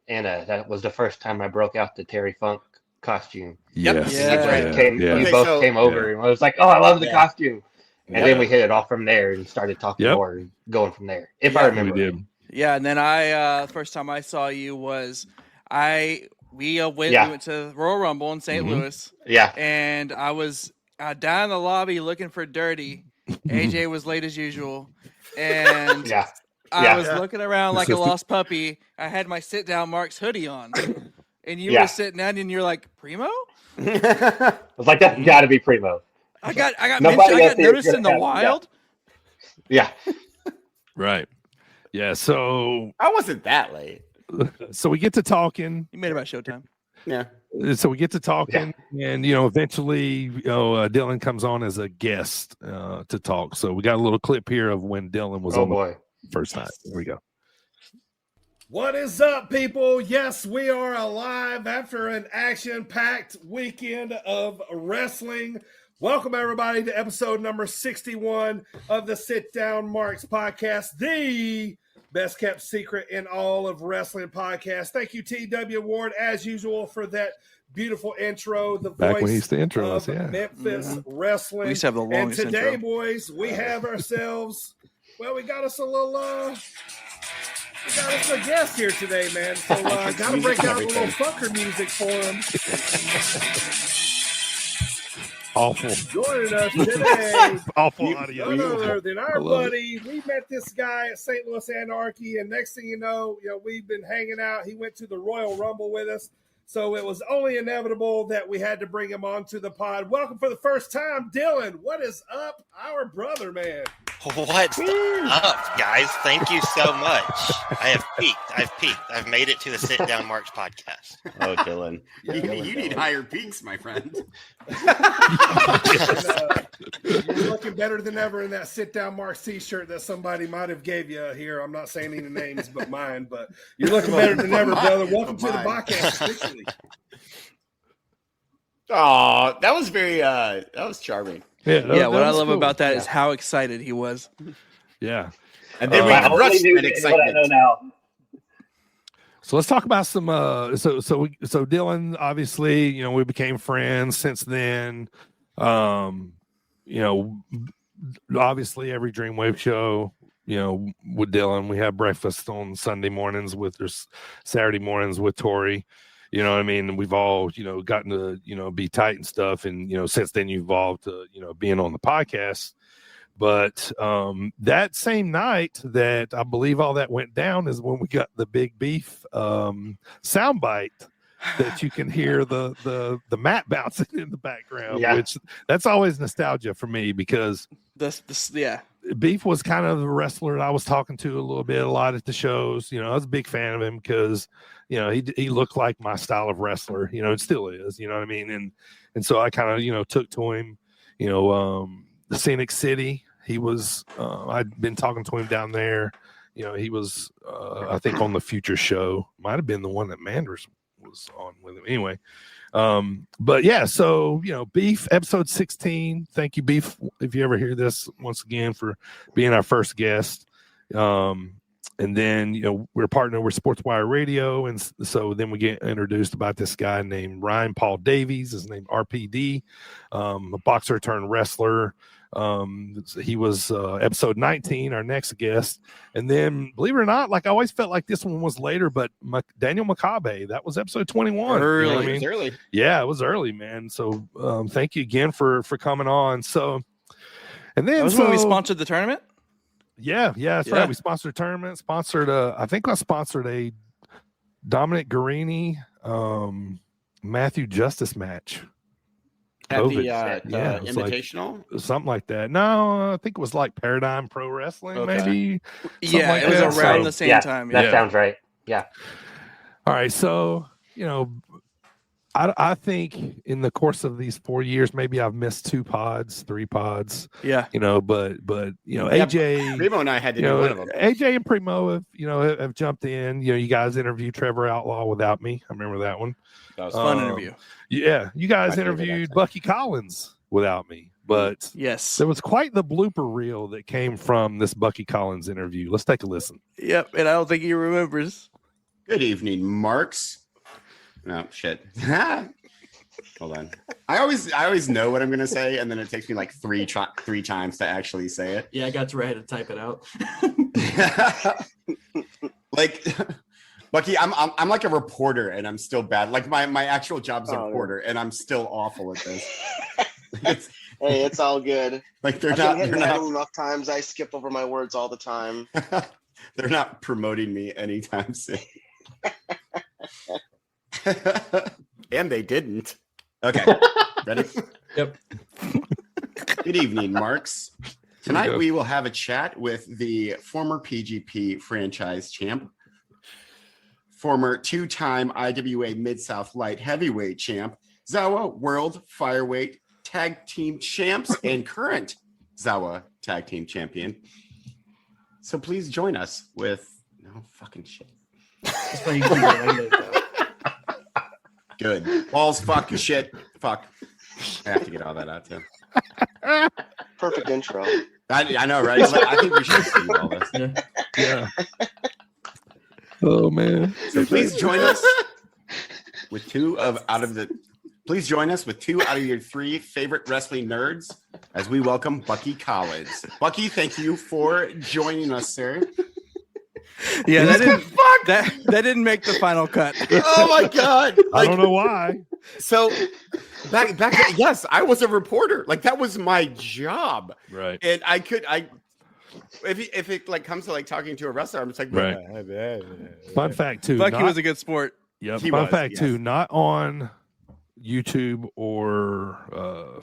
And that was the first time I broke out the Terry Funk costume. Yes. And you guys came, Yeah. you Okay, both so- came over and I was like, oh, I love the Yeah. costume. And then we hit it off from there and started talking more and going from there. If I remember. We did. Yeah, and then I first time I saw you was we went to Royal Rumble in St. Louis. Yeah. And I was down in the lobby looking for Dirty. AJ was late as usual. And I was looking around like a lost puppy. I had my sit down Mark's hoodie on. And you were sitting down and you're like, Primo? I was like, that's gotta be Primo. I got noticed in the wild. Yeah. Right. Yeah. So I wasn't that late. So we get to talking. You made it about showtime. Yeah. So we get to talking, and eventually, Dylan comes on as a guest to talk. So we got a little clip here of when Dylan was on the first time. Here we go. What is up, people? Yes, we are alive after an action-packed weekend of wrestling. Welcome, everybody, to episode number 61 of the Sit Down Marks podcast, the best kept secret in all of wrestling podcasts. Thank you, TW Ward, as usual, for that beautiful intro. The Back voice when he used to intro us, Memphis wrestling. We used to have the longest and today, intro. boys, we have ourselves, we got us a little, we got us a guest here today, man. So got to break out a little fucker music for him. Awful. Joining us today, Awful audio. none other than our buddy. We met this guy at St. Louis Anarchy, and next thing you know, we've been hanging out. He went to the Royal Rumble with us, so it was only inevitable that we had to bring him onto the pod. Welcome for the first time, Dylan. What is up, our brother, man? What's up, guys? Thank you so much. I have peaked. I've made it to the Sit Down Marks podcast. Oh, Dylan. You need higher peaks, my friend. You're looking better than ever in that Sit Down Marks t-shirt that somebody might have gave you here. I'm not saying any names but mine, but you're looking better than ever, brother. Welcome to the podcast officially. Oh, that was very that was charming. Yeah, what I love about that is how excited he was. Yeah. And then we rushed that excitement. So let's talk about some so Dylan, obviously, we became friends since then. Obviously every Dreamwave show, with Dylan, we have breakfast on Sunday mornings or Saturday mornings with Tori. You know what I mean? We've all, gotten to, be tight and stuff. And, since then you evolved to, being on the podcast. But that same night that I believe all that went down is when we got the Big Beef soundbite that you can hear the mat bouncing in the background, which that's always nostalgia for me because Beef was kind of the wrestler that I was talking to a lot at the shows. I was a big fan of him because, he looked like my style of wrestler, it still is, you know what I mean? And so I kind of, took to him, the Scenic City. He was, I'd been talking to him down there. He was, I think on the Future show, might've been the one that Manders was on with him anyway. But yeah, so, Beef episode 16. Thank you, Beef. If you ever hear this, once again, for being our first guest. And then, we're partnered with SportzWire Radio. And so then we get introduced about this guy named Ryan Paul Davies, his name RPD, a boxer turned wrestler. He was episode 19, our next guest. And then, believe it or not, I always felt like this one was later, but Daniel Makabe, that was episode 21. Early. You know what I mean? It was early. Yeah, it was early, man. So thank you again for coming on. So, and then That was when we sponsored the tournament? Yeah, that's right. We sponsored a tournament, I think I sponsored a Dominic Guarini, Matthew Justice match. At the Invitational? Something like that. No, I think it was like Paradigm Pro Wrestling, maybe. Yeah, like it was that. around the same time. That sounds right. Yeah. All right, so, I think in the course of these 4 years, maybe I've missed 2 pods, 3 pods. Yeah. But AJ, Primo and I had to do one of them. AJ and Primo have jumped in. You guys interviewed Trevor Outlaw without me. I remember that one. That was a fun interview. Yeah, you guys interviewed Bucky Collins without me, but yes, there was quite the blooper reel that came from this Bucky Collins interview. Let's take a listen. Yep, and I don't think he remembers. Good evening, Marks. No shit. Hold on. I always know what I'm gonna say, and then it takes me like three times to actually say it. Yeah, I got to where I had to type it out. Like, Bucky, I'm like a reporter, and I'm still bad. Like my actual job's a reporter, and I'm still awful at this. Hey, it's all good. Like they're I've not. been They're hitting not. enough times. I skip over my words all the time. They're not promoting me anytime soon. And they didn't. Okay. Ready? Yep. Good evening, Marks. Tonight we will have a chat with the former PGP franchise champ, former 2-time IWA Mid-South Light Heavyweight champ, Zawa World Fireweight Tag Team champs, and current Zawa Tag Team champion. So please join us with no fucking shit. Good. Balls, fuck, shit, fuck. I have to get all that out too. Perfect intro. I know, right? I think we should see all this. Yeah. Oh man. So please join us with two out of your 3 favorite wrestling nerds as we welcome Bucky Collins. Bucky, thank you for joining us, sir. Yeah, that didn't make the final cut. Oh my god! I don't know why. So back yes, I was a reporter. Like that was my job, right? And if it like comes to like talking to a wrestler, I'm just like, right. Fun fact too, Bucky was a good sport. Yeah, fun fact too, not on YouTube or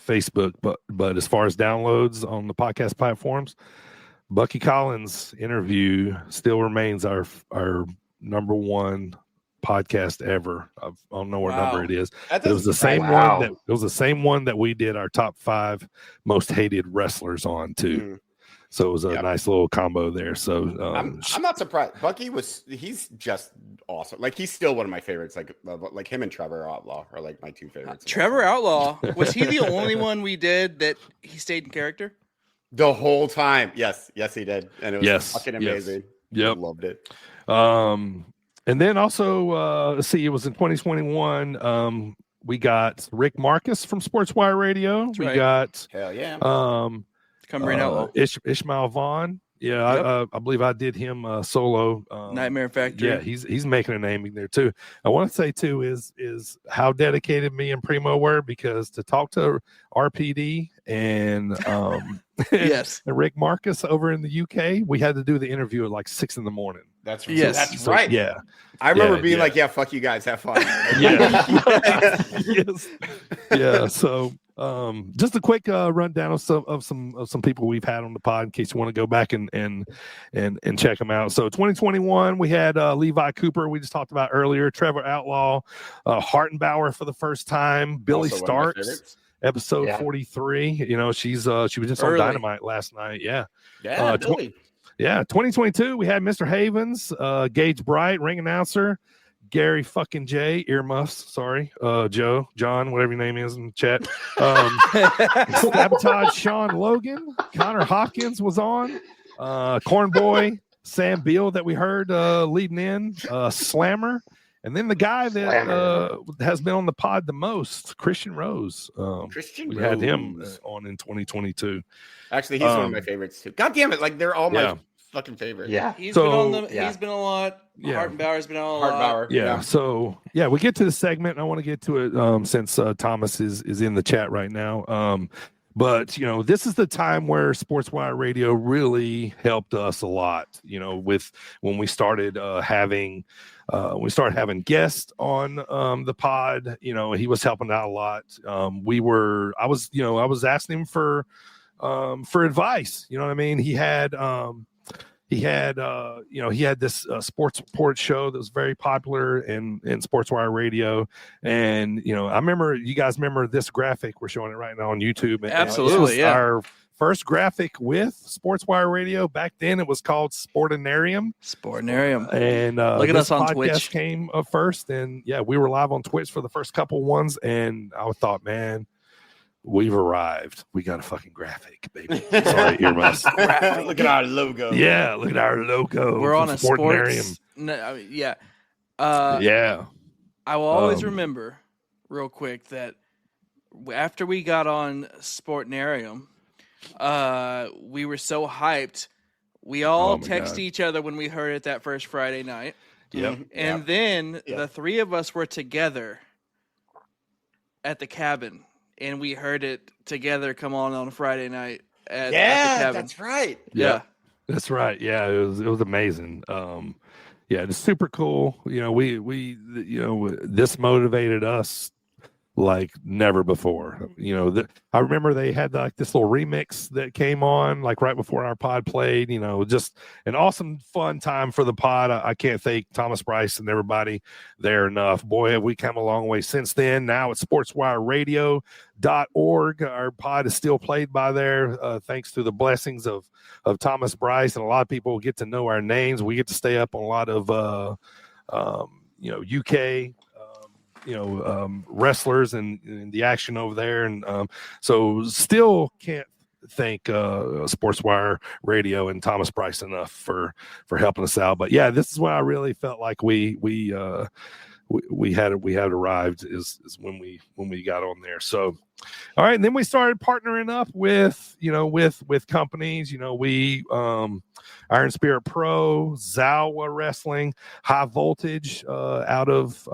Facebook, but as far as downloads on the podcast platforms, Bucky Collins interview still remains our number 1 podcast ever. I don't know what number it is. It was the same one that it was the same one that we did our top 5 most hated wrestlers on too. So it was a nice little combo there. So I'm not surprised. Bucky he's just awesome. Like he's still one of my favorites. Like him and Trevor Outlaw are like my 2 favorites. Trevor Outlaw, was he the only one we did that he stayed in character? The whole time. Yes, he did. And it was fucking amazing. Yep. Loved it. And then also let's see, it was in 2021. We got Rick Marcus from SportsWire Radio. That's we right. got hell yeah. Cumbrian Outlaw. Ishmael Vaughn. Yeah, I believe I did him solo. Nightmare Factory. Yeah, he's making a name there too. I want to say too is how dedicated me and Primo were, because to talk to RPD and yes, and Rick Marcus over in the UK, we had to do the interview at like 6 a.m. That's So, right. Yeah, I remember being like, "Yeah, fuck you guys, have fun." Yes. Yeah. So just a quick rundown of some people we've had on the pod in case you want to go back and check them out. So 2021 we had Levi Cooper, we just talked about earlier, Trevor Outlaw, Hartenbauer for the first time, Billy Also Starks, episode 43. She was just on Dynamite last night. Yeah. Billy. 2022 we had Mr. Havens, Gage Bright, ring announcer, Gary fucking J, earmuffs, sorry, John, whatever your name is in the chat. Sabotage Sean Logan, Connor Hopkins was on, Cornboy, Sam Beal that we heard leading in, Slammer, and then the guy that has been on the pod the most, Christian Rose. We had him on in 2022. Actually, he's one of my favorites too. God damn it! Like they're all my fucking favorites. Yeah, he's been a lot. Yeah. Hartenbauer's been on a lot. Yeah. So we get to the segment, and I want to get to it since Thomas is in the chat right now. But this is the time where SportsWire Radio really helped us a lot. With when we started having guests on the pod. He was helping out a lot. I was asking him for advice. You know what I mean? He had he had this sports report show that was very popular in SportsWire radio. And I remember, you guys remember this graphic? We're showing it right now on YouTube. And Absolutely, this was yeah. our first graphic with SportsWire radio. Back then it was called Sportinarium. And look at us on podcast Twitch. Came up first, and we were live on Twitch for the first couple ones. And I thought, man, we've arrived. We got a fucking graphic, baby. Sorry, earmuffs. Look at our logo. Yeah, look at our logo. We're on a Sportinarium. sports. No, I mean, yeah. Yeah. I will always remember, real quick, that after we got on Sportinarium, we were so hyped. We all texted each other when we heard it that first Friday night. Yep. And then the three of us were together at the cabin, and we heard it together come on a Friday night at the cabin. That's right. Yeah. That's right. Yeah, it was amazing. It's super cool. This motivated us like never before. I remember they had like this little remix that came on like right before our pod played. Just an awesome, fun time for the pod. I can't thank Thomas Bryce and everybody there enough. Boy, have we come a long way since then. Now it's SportsWireRadio.org. Our pod is still played by there, thanks to the blessings of Thomas Bryce, and a lot of people get to know our names. We get to stay up on a lot of UK wrestlers and the action over there, and so still can't thank SportsWire Radio and Thomas Bryce enough for helping us out. But yeah, this is when I really felt like we had arrived is when we got on there. So all right, and then we started partnering up with companies. We Iron Spirit Pro, Zawa Wrestling, High Voltage out of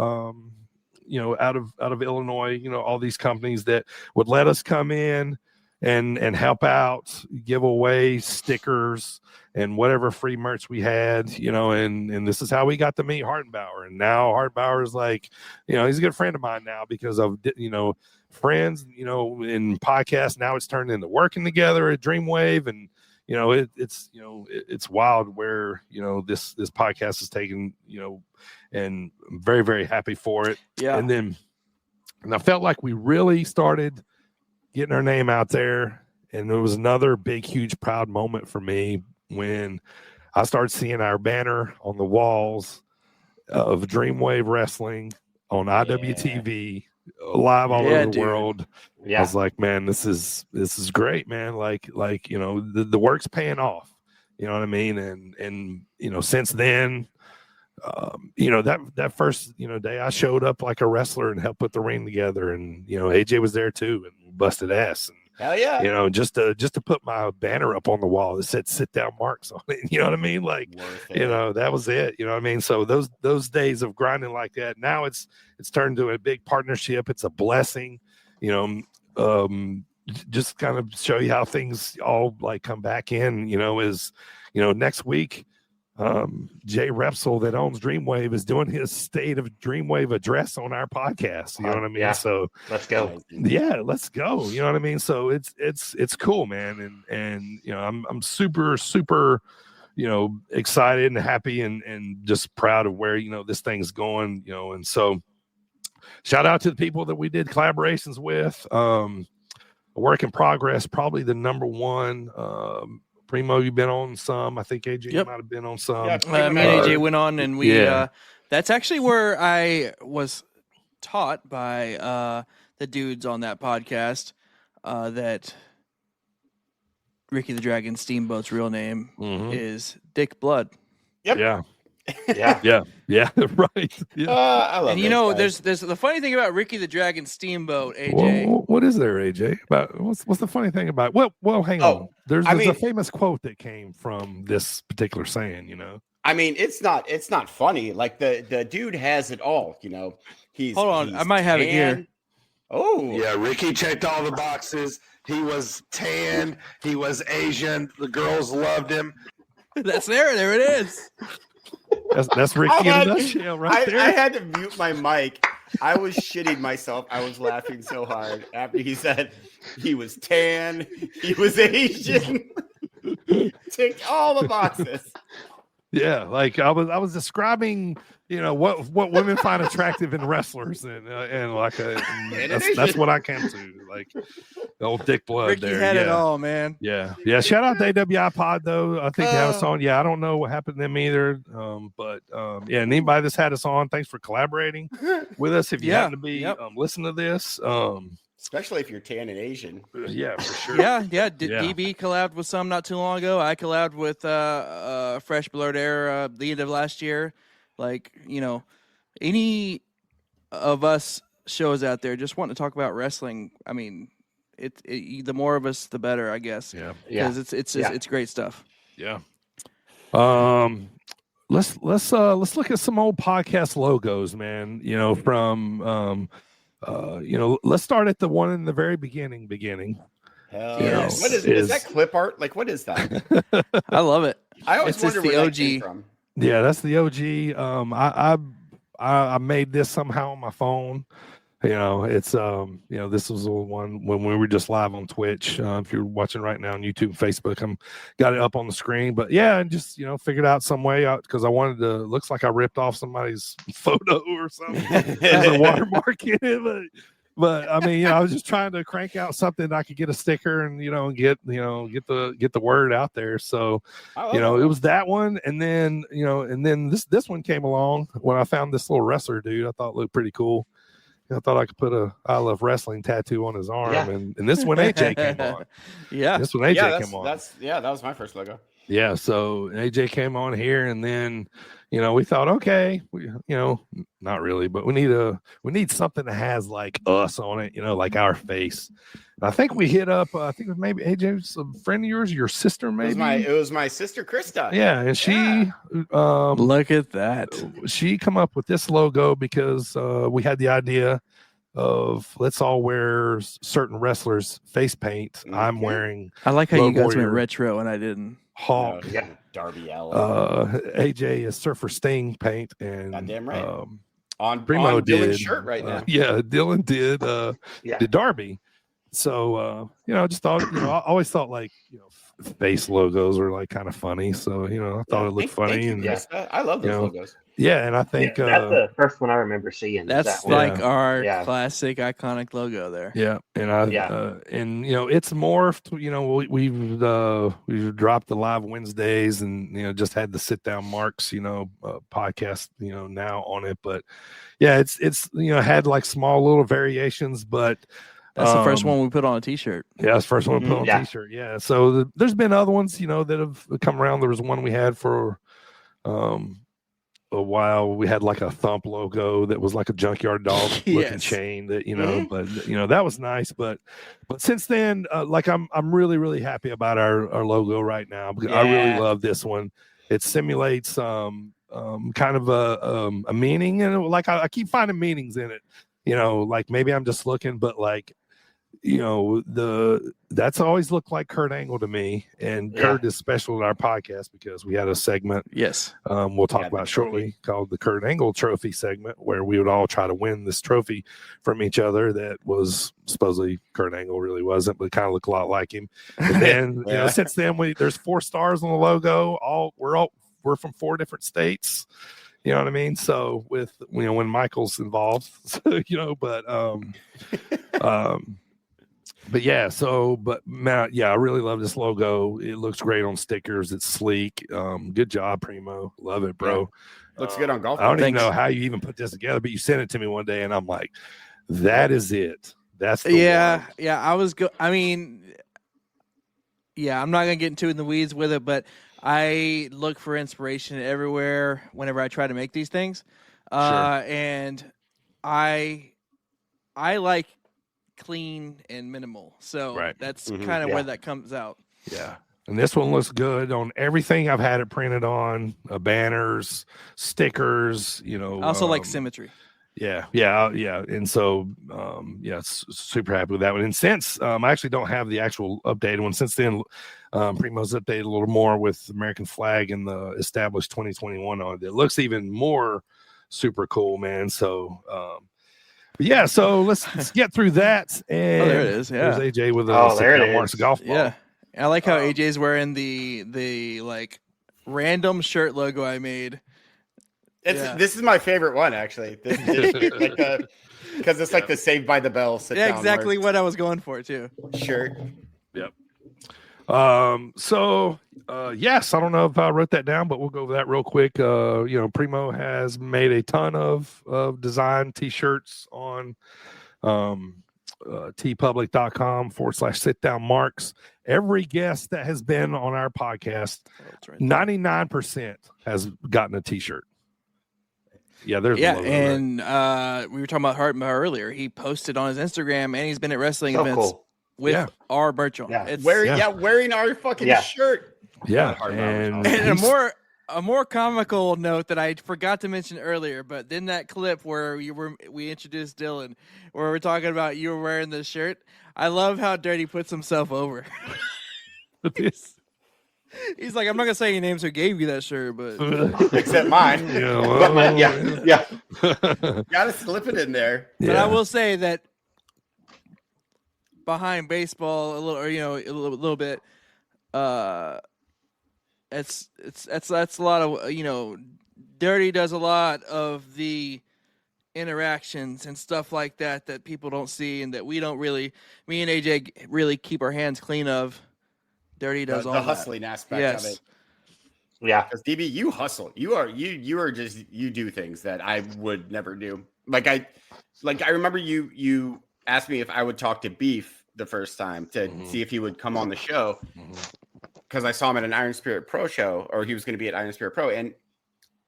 Illinois, all these companies that would let us come in and help out, give away stickers and whatever free merch we had, and this is how we got to meet Hartenbauer. And now Hartenbauer is like, he's a good friend of mine now because of, friends, in podcasts. Now it's turned into working together at Dreamwave, and it's wild where this podcast is taken, and I'm very, very happy for it. Yeah. And I felt like we really started getting our name out there, and it was another big, huge, proud moment for me when I started seeing our banner on the walls of Dreamwave Wrestling on IWTV live all over the world. I was like, man, this is great, man. Like the work's paying off. You know what I mean? And since then, that first day I showed up like a wrestler and helped put the ring together, and AJ was there too and busted ass. And hell yeah. Just to put my banner up on the wall that said "Sit Down Marks" on it. You know what I mean? Like, that was it. You know what I mean? So those days of grinding like that, now it's turned to a big partnership. It's a blessing. Just kind of show you how things all like come back in. Next week, Jay Repsol that owns Dreamwave is doing his State of Dreamwave address on our podcast. You know what I mean? Yeah. So let's go. Yeah, let's go. You know what I mean? So it's cool, man. And I'm super, super, excited and happy and just proud of where, this thing's going, and so shout out to the people that we did collaborations with. A work in progress, probably the number one. Primo, you've been on some. I think AJ might have been on some. Me and AJ went on, and we. That's actually where I was taught by the dudes on that podcast that Ricky the Dragon Steamboat's real name is Dick Blood. Yep. Yeah. Yeah. Right. Yeah. I love and there's the funny thing about Ricky the Dragon Steamboat, AJ. What is there, AJ? About what's the funny thing about? Well, hang on. There's a famous quote that came from this particular saying. I mean, it's not funny. Like the dude has it all. He's hold on. I might have it here. Oh yeah, Ricky checked all the boxes. He was tan. He was Asian. The girls loved him. That's there. There it is. That's Ricky in a nutshell, right there. I had to mute my mic. I was shitting myself. I was laughing so hard after he said he was tan, he was Asian, ticked all the boxes. Yeah, like I was describing, what women find attractive in wrestlers, and like that's what I came to, like the old Dick Blood. Ricky there, had yeah. it all, man. Yeah. Shout out to AWI Pod though. I think they have us on. Yeah, I don't know what happened to them either. But and anybody that's had us on, thanks for collaborating with us. If you happen to be listen to this, especially if you're tan and Asian. Yeah, for sure. Yeah. DB collabed with some not too long ago. I collabed with Fresh Blurred Air the end of last year. Like, any of us shows out there just wanting to talk about wrestling. I mean, the more of us, the better, I guess. Yeah, because it's great stuff. Yeah. Let's look at some old podcast logos, man. From let's start at the one in the very beginning. Hell yes. What is that clip art? Like, what is that? I love it. I always wonder where that came from. Yeah, that's the OG. I made this somehow on my phone. It's this was the one when we were just live on Twitch. If you're watching right now on YouTube and Facebook, got it up on the screen. But yeah, and just figured out some way out because I wanted to. Looks like I ripped off somebody's photo or something. There's a watermark in it, but I mean, I was just trying to crank out something I could get a sticker and get the word out there. So it was that one, and then this one came along when I found this little wrestler dude. I thought it looked pretty cool. I thought I could put a "I love wrestling" tattoo on his arm, and this one AJ came on. This one AJ came on. That was my first logo. Yeah, so AJ came on here, and then we thought, okay, not really, but we need something that has like us on it, like our face. And I think we hit up. I think maybe AJ's a friend of yours, your sister, maybe. It was my sister Krista. Yeah, and she look at that. She come up with this logo because we had the idea of let's all wear certain wrestlers' face paint. I'm wearing. I like how you guys Warrior, went retro and I didn't. Hawk, Darby Allin. AJ is Surfer Sting paint, and goddamn right. On Primo on did Dylan's shirt right now. Yeah, Dylan did Darby. So just thought I always thought like face logos were like kind of funny. So I thought it looked funny. And I love those logos. Yeah, and I think that's the first one I remember seeing. That's that like our classic, iconic logo there. Yeah, and it's morphed. We've dropped the live Wednesdays, and just had the sit down Marks, podcast, now on it. But yeah, it's had like small little variations, but. That's the first one we put on a T-shirt. Yeah, that's the first one we put on a T-shirt. Yeah, so there's been other ones, that have come around. There was one we had for a while. We had like a Thump logo that was like a junkyard dog looking chain that but that was nice. But since then, like I'm really really happy about our logo right now because I really love this one. It simulates kind of a meaning, and like I keep finding meanings in it. Like maybe I'm just looking, but like. That's always looked like Kurt Angle to me, and Kurt is special in our podcast because we had a segment. Yes, we'll talk about shortly called the Kurt Angle Trophy segment, where we would all try to win this trophy from each other. That was supposedly Kurt Angle, really wasn't, but kind of looked a lot like him. And then since then, there's 4 stars on the logo. We're from 4 different states. You know what I mean? So with when Michael's involved, But yeah, Matt, I really love this logo. It looks great on stickers. It's sleek. Good job, Primo. Love it, bro. Yeah. Looks good on golf. I don't even know how you even put this together, but you sent it to me one day, and I'm like, that is it. That's the one. I'm not gonna get into in the weeds with it, but I look for inspiration everywhere whenever I try to make these things, and I like clean and minimal, so that's kind of where that comes out. And this one looks good on everything I've had it printed on, banners, stickers, I also like symmetry. And so super happy with that one. And since I actually don't have the actual updated one, since then Primo's updated a little more with American flag and the established 2021 on it. It looks even more super cool, man. So so let's get through that. And there it is. There's AJ with a there it is. Marks golf ball. Yeah, I like how AJ's wearing the like random shirt logo I made. This is my favorite one, actually. This because it's like the Saved by the Bell. Yeah, exactly what I was going for too. Shirt. Yep. Yes, I don't know if I wrote that down, but we'll go over that real quick. Primo has made a ton of design t-shirts on tpublic.com/sitdownmarks. Every guest that has been on our podcast, 99% has gotten a t-shirt. Yeah, there's a logo, and we were talking about Hartman earlier. He posted on his Instagram, and he's been at wrestling events with our merch on. Yeah, wearing our fucking shirt. Yeah, and a more comical note that I forgot to mention earlier, but then that clip where we introduced Dylan, where we're talking about you were wearing this shirt. I love how Dirty puts himself over. He's like, I'm not gonna say any names who gave you that shirt, but except mine. Yeah. Gotta slip it in there. But I will say that behind baseball, a little bit, that's a lot of Dirty does a lot of the interactions and stuff like that people don't see and that we don't really. Me and AJ really keep our hands clean of. Dirty does all the that. hustling aspect of it. Yeah, because DB, you hustle. You do things that I would never do. I remember you asked me if I would talk to Beef the first time to see if he would come on the show because I saw him at an Iron Spirit Pro show, or he was going to be at Iron Spirit Pro, and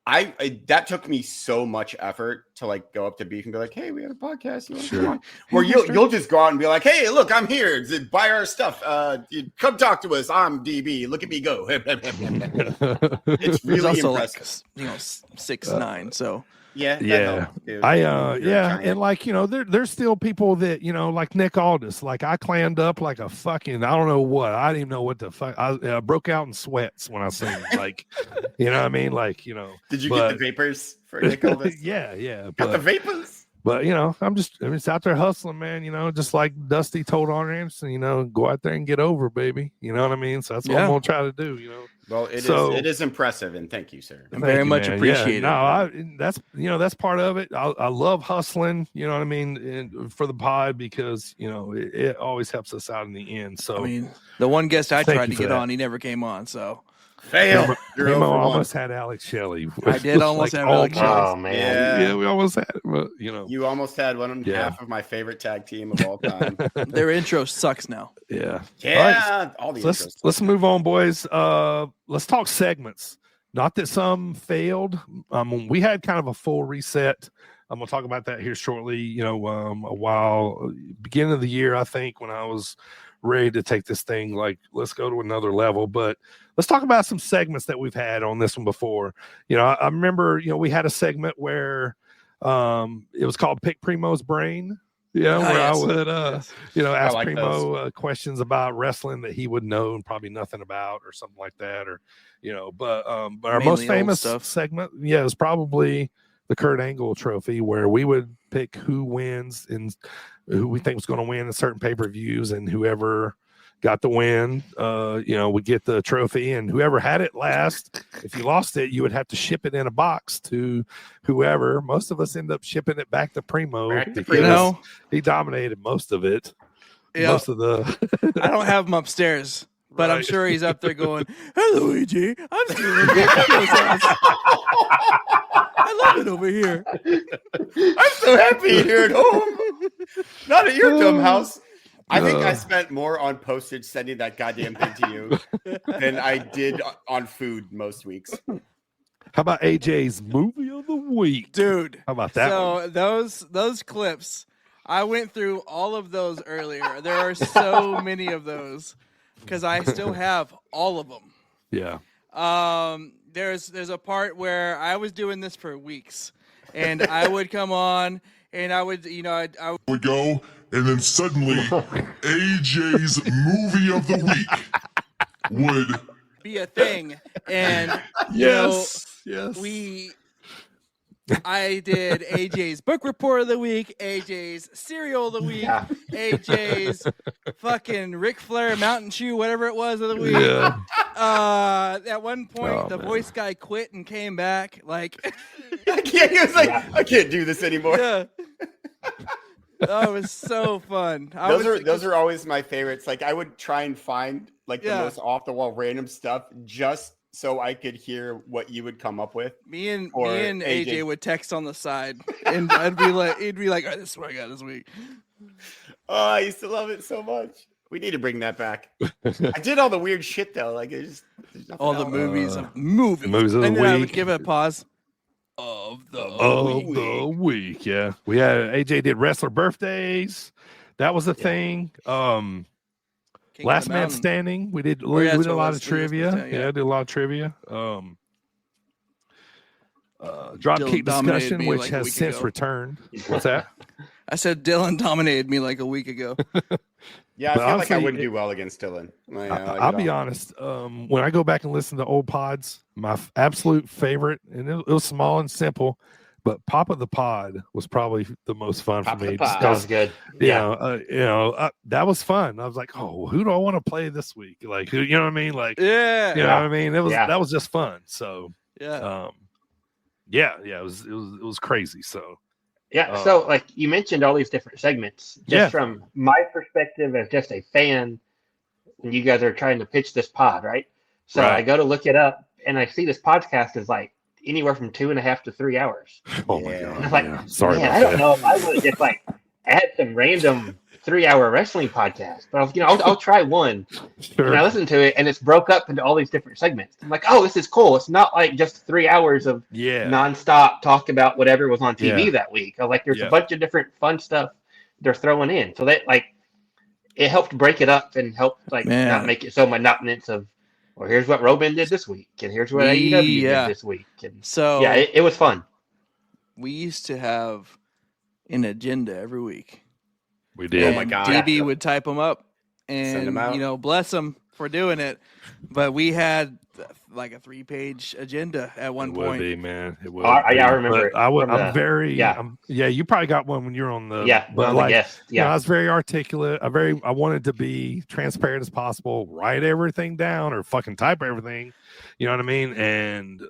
I that took me so much effort to go up to Beef and be like, "Hey, we had a podcast. You want to come on?" Or you'll just go out and be like, "Hey, look, I'm here. Buy our stuff. Come talk to us. I'm DB. Look at me go." It's really impressive. 6'9", so. Yeah. And there's still people that like Nick Aldis. I clammed up like a fucking I don't know what. I didn't even know what the fuck. I broke out in sweats when I seen you know what I mean. Did you get the vapors for Nick Aldis? yeah. Got the vapors. But I'm just out there hustling, man. Just like Dusty told Arn Anderson, go out there and get over, baby. You know what I mean? So that's what I'm gonna try to do. Well, it is impressive, and thank you, sir. Very much appreciated. Yeah, no, that's part of it. I love hustling. You know what I mean, for the pod because it always helps us out in the end. So the one guest I tried to get on, he never came on. So. Fail. Primo almost had Alex Shelley. I did almost have Alex Shelley. Oh man. Yeah, we almost had it, but you almost had half of my favorite tag team of all time. Their intro sucks now. Yeah. All the intros. Let's move on, boys. Let's talk segments. Not that some failed. We had kind of a full reset. I'm gonna talk about that here shortly. A while beginning of the year, I think, when I was ready to take this thing let's go to another level. But let's talk about some segments that we've had on this one before. I remember we had a segment where it was called Pick Primo's Brain. Where I would ask Primo questions about wrestling that he would know and probably nothing about or something like that, or but our mainly most famous stuff. segment is probably the Kurt Angle Trophy, where we would pick who wins and who we think was going to win in certain pay-per-views, and whoever got the win, would get the trophy, and whoever had it last, if you lost it, you would have to ship it in a box to whoever. Most of us end up shipping it back to Primo because he dominated most of it. Yeah. Most of the I don't have him upstairs, but I'm sure he's up there going, "Hello, EJ. I'm still in Primo's house. I love it over here. I'm so happy here at home. Not at your dumb house." I think I spent more on postage sending that goddamn thing to you than I did on food most weeks. How about AJ's movie of the week, dude? How about that? So those clips, I went through all of those earlier. There are so many of those because I still have all of them. Yeah. There's a part where I was doing this for weeks, and I would come on and I would I would go. And then suddenly, AJ's movie of the week would be a thing. And yes, we I did AJ's book report of the week, AJ's cereal of the week, AJ's fucking Ric Flair mountain shoe, whatever it was of the week. Yeah. At one point, the voice guy quit and came back. Like, I can't. He was like, I can't do this anymore. Yeah. That was so fun. Those are always my favorites. Like I would try and find like the Yeah. most off the wall random stuff just so I could hear what you would come up with. Me and Or AJ would text on the side, and he'd be like, "All right, this is what I got this week." Oh, I used to love it so much. We need to bring that back. I did all the weird shit though. Like there's All the movies, movies of the and then I would week. give it a pause. Of the week. Yeah. We had AJ did wrestler birthdays. That was a thing. King Last of the Man Mountain. Standing. We did Oh, yeah, we that's did a what it lot was. of trivia. Yeah. Yeah, did a lot of trivia. Dropkick Dylan dominated discussion, me which like a has week since ago. returned. What's that? I said Dylan dominated me like a week ago. Yeah, I But feel like I honestly, wouldn't do well against Dylan. I'll be honest. When I go back and listen to old pods, my absolute favorite, and it was small and simple, but Pop of the Pod was probably the most fun Pop for of me. the just Pod. That 'cause, was good. You Yeah. know, that was fun. I was like, oh, who do I want to play this week? Like, who, you know what I mean? Like, Yeah. you know what I mean? It was Yeah. that was just fun. So, Yeah. it was crazy. So, Yeah. So, like you mentioned, all these different segments. Just Yeah. from my perspective as just a fan, when you guys are trying to pitch this pod, right? So Right. I go to look it up, and I see this podcast is like anywhere from 2.5 to 3 hours. oh my And god, I'm like, yeah. Sorry man, about I don't that. know if I would just like add some random 3-hour wrestling podcast, but I'll try one. Sure. And I listened to it, and it's broke up into all these different segments. I'm like, oh, this is cool. It's not like just 3 hours of Yeah. nonstop talk about whatever was on TV Yeah. that week. Like, there's Yeah. a bunch of different fun stuff they're throwing in. So that it helped break it up and helped not Man. make it so monotonous of, well, here's what Roman did this week, and here's what AEW Yeah. did this week. And So yeah, it was fun. we used to have an agenda every week. We did. Oh my And God. DB would type them up, Send 'em and out. bless them for doing it. But we had like a 3-page agenda at one It would point. be, man. It would. I be. remember But it I would. from I'm the- very. yeah. Yeah. You probably got one when you're on the. Yeah, But on the like, guest. you know, I Yeah. was very articulate. I wanted to be transparent as possible. Write everything down or fucking type everything. You know what I mean? And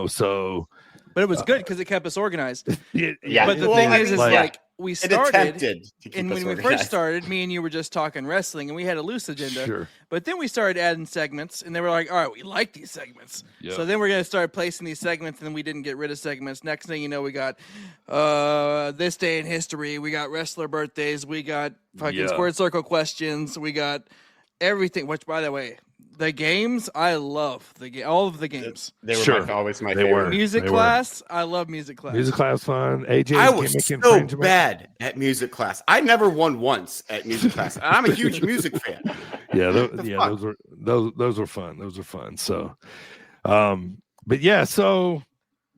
so. But it was good because it kept us organized. Yeah. But the Well, thing I is mean, like we It started, attempted to keep and us when we organized. first started, me and you were just talking wrestling, and we had a loose agenda. Sure. But then we started adding segments, and they were like, "All right, we like these segments." Yeah. So then we're gonna start placing these segments, and then we didn't get rid of segments. Next thing you know, we got this day in history. We got wrestler birthdays. We got fucking Yeah. Squared Circle questions. We got everything. Which, by the way, the games I love all of the games. They were Sure. always my They favorite. were. Music They were. class, I love music class. Music class fun. AJ. I was gimmick so infringement. bad at music class. I never won once at music class. And I'm a huge music fan. Yeah, the fuck? those were fun. Those were fun. So, but yeah, so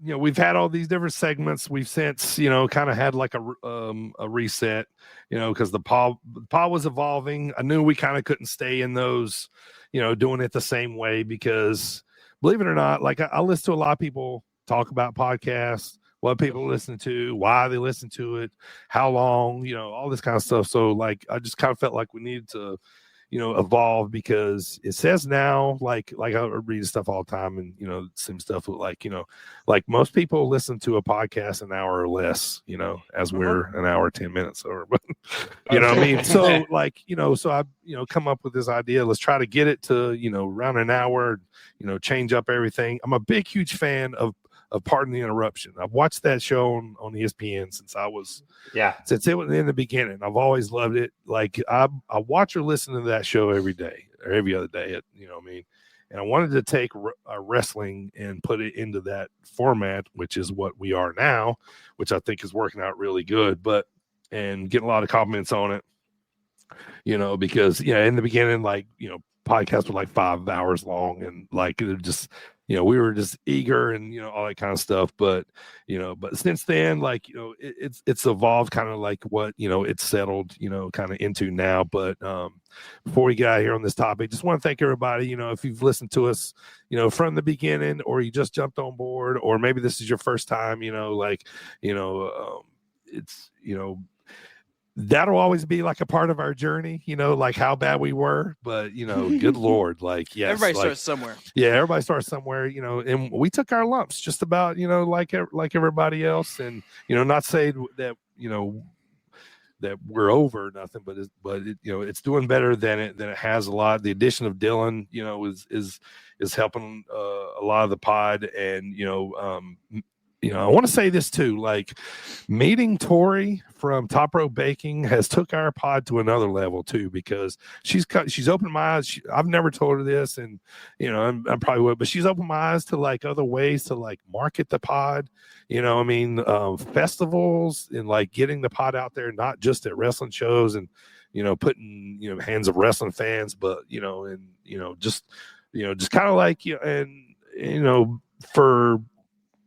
we've had all these different segments. We've since kind of had like a reset, because the pod was evolving. I knew we kind of couldn't stay in those, doing it the same way because, believe it or not, like I listen to a lot of people talk about podcasts, what people listen to, why they listen to it, how long, all this kind of stuff. So like I just kind of felt like we needed to evolve because it says now, like I read stuff all the time, and some stuff like most people listen to a podcast an hour or less, as we're an hour 10 minutes or you know what I mean. So like so I come up with this idea. Let's try to get it to around an hour. Change up everything. I'm a big huge fan of Pardon the Interruption. I've watched that show on ESPN since it was in the beginning. I've always loved it. Like I watch or listen to that show every day or every other day. And I wanted to take wrestling and put it into that format, which is what we are now, which I think is working out really good. And getting a lot of compliments on it, because in the beginning, podcasts were like 5 hours long, and like it just we were just eager and all that kind of stuff. But but since then, like it's evolved kind of like what it's settled kind of into now. But before we get out here on this topic, just want to thank everybody. If you've listened to us from the beginning, or you just jumped on board, or maybe this is your first time, it's that'll always be like a part of our journey, like how bad we were, but good Lord, like, yes, everybody like, starts somewhere. Yeah, everybody starts somewhere, and we took our lumps just about, like everybody else, and not say that that we're over or nothing, but it's doing better than it has a lot. The addition of Dylan, is helping a lot of the pod, and I want to say this too, like meeting Tori from Top Row Baking has took our pod to another level too, because she's opened my eyes. I've never told her this, and I'm probably would, but she's opened my eyes to like other ways to like market the pod. Festivals and like getting the pod out there, not just at wrestling shows and putting hands of wrestling fans, but just kind of like for.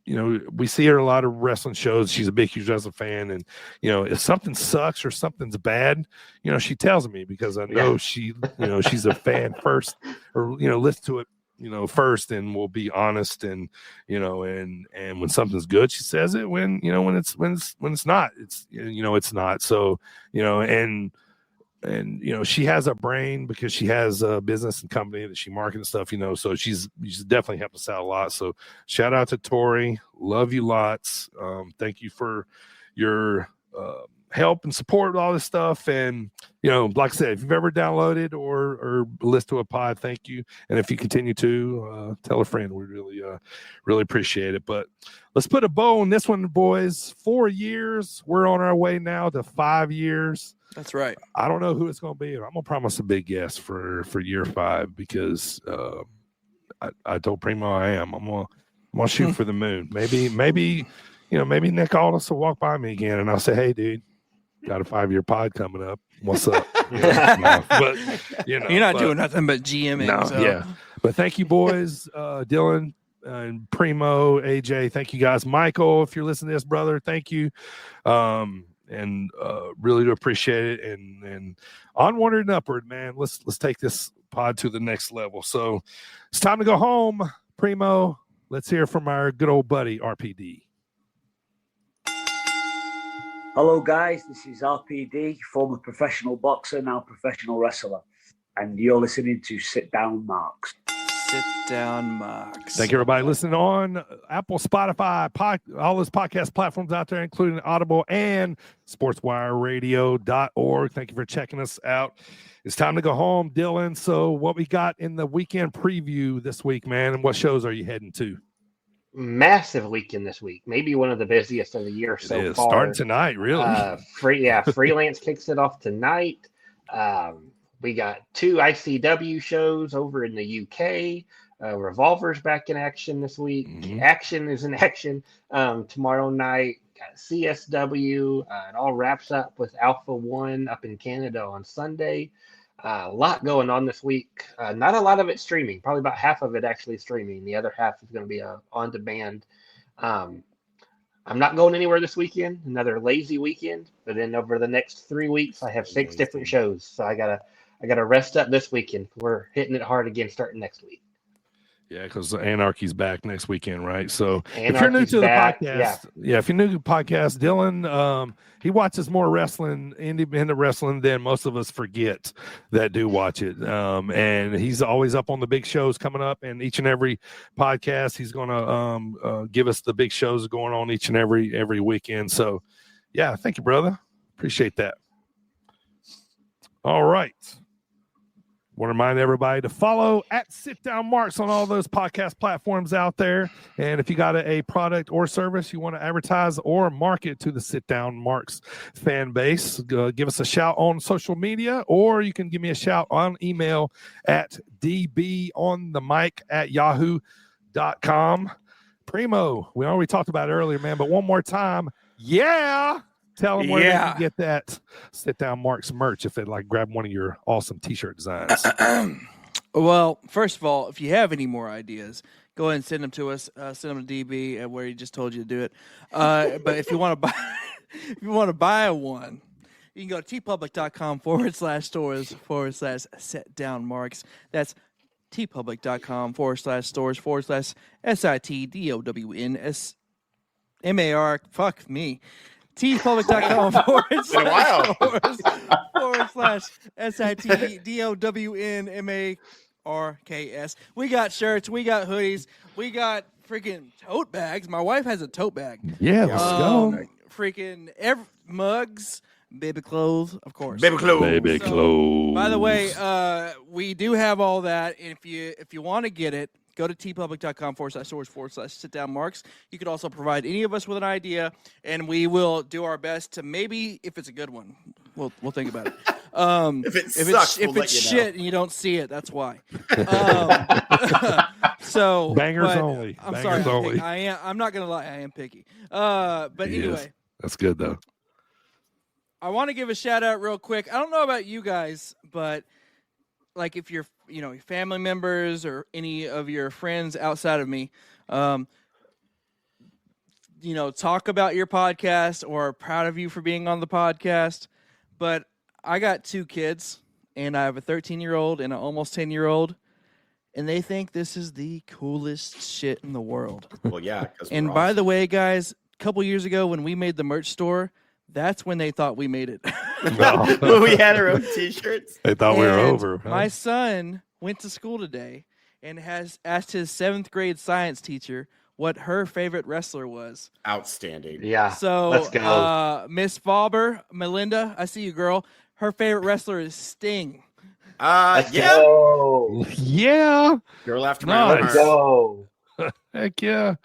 We see her a lot of wrestling shows. She's a big, huge wrestling fan. And, if something sucks or something's bad, she tells me, because I know she's a fan first, or, listen to it, first, and will be honest. And, and when something's good, she says it. When it's not, it's not. So, and she has a brain, because she has a business and company that she markets and stuff, so she's definitely helped us out a lot. So shout out to Tori, love you lots. Thank you for your help and support with all this stuff. And like I said, if you've ever downloaded or listened to a pod, thank you. And if you continue to tell a friend, we really appreciate it. But let's put a bow on this one, boys. 4 years, we're on our way now to 5 years. That's right. I don't know who it's going to be. I'm going to promise a big guest for year 5, because I told Primo I am. I'm going to shoot for the moon. Maybe Nick Aldis will walk by me again, and I'll say, "Hey, dude, got a 5-year pod coming up. What's up?" But you're not doing nothing but GMing. No, so. Yeah. But thank you, boys, Dylan and Primo, AJ. Thank you, guys. Michael, if you're listening to this, brother, thank you. And really do appreciate it, and onward and upward, man. Let's take this pod to the next level. So it's time to go home. Primo, let's hear from our good old buddy RPD. Hello guys, this is RPD, former professional boxer, now professional wrestler, and you're listening to Sit Down Marks. Sit Down Marks. Thank you, everybody listening on Apple, Spotify, all those podcast platforms out there, including Audible and SportsWireRadio.org. Thank you for checking us out. It's time to go home, Dylan. So what we got in the weekend preview this week, man, and what shows are you heading to? Massive weekend this week. Maybe one of the busiest of the year so far. Starting tonight, really. Freelance kicks it off tonight. We got 2 ICW shows over in the UK. Revolver's back in action this week. Mm-hmm. Action is in action tomorrow night. Got CSW. It all wraps up with Alpha 1 up in Canada on Sunday. A lot going on this week. Not a lot of it streaming. Probably about half of it actually streaming. The other half is going to be on demand. I'm not going anywhere this weekend. Another lazy weekend. But then over the next 3 weeks, I have 6 different shows. So I gotta rest up this weekend. We're hitting it hard again starting next week. Yeah, because Anarchy's back next weekend, right? So Anarchy's if you're new to back, the podcast, if you're new to the podcast, Dylan, he watches more wrestling, independent wrestling, than most of us forget that do watch it. And he's always up on the big shows coming up, and each and every podcast, he's going to give us the big shows going on each and every weekend. So, yeah, thank you, brother. Appreciate that. All right. Want to remind everybody to follow at Sit Down Marks on all those podcast platforms out there. And if you got a product or service you want to advertise or market to the Sit Down Marks fan base, give us a shout on social media, or you can give me a shout on email at dbonthemic@yahoo.com. Primo, we already talked about it earlier, man, but one more time. Yeah. Tell them where they can get that Sit Down Marks merch if they like grab one of your awesome t-shirt designs. Well, first of all, if you have any more ideas, go ahead and send them to us. Send them to DB at where he just told you to do it. But if you want to buy, if you want to buy one, you can go to tpublic.com/stores/sit-down-marks. That's tpublic.com/stores/SITDOWNSMAR. Fuck me. tpublic.com/stores/SITDOWNMARKS. We got shirts, we got hoodies, we got freaking tote bags. My wife has a tote bag. Yeah, let's go. Freaking mugs, baby clothes, of course. Baby clothes. Baby clothes. By the way, we do have all that. And if you want to get it, go to tpublic.com/stores/sit-down-marks. You could also provide any of us with an idea, and we will do our best to maybe, if it's a good one, we'll think about it. If it sucks, if we'll let it's you know. shit and you don't see it, that's why. So Bangers only. I'm Bangers sorry. only. I'm not gonna lie. I am picky. But anyway, that's good though. I want to give a shout out real quick. I don't know about you guys, but like if you're, family members or any of your friends outside of me, talk about your podcast or are proud of you for being on the podcast. But I got 2 kids, and I have a 13-year-old and an almost 10-year-old, and they think this is the coolest shit in the world. Well, yeah. And by the way, guys, a couple years ago when we made the merch store, that's when they thought we made it. When we had our own T-shirts. They thought we were over. Huh? My son went to school today and has asked his 7th grade science teacher what her favorite wrestler was. Outstanding. Yeah. So, let's go. Miss Faber, Melinda, I see you, girl. Her favorite wrestler is Sting. Let's Yeah. go. Yeah. Girl after my own Let's heart. go. Heck yeah.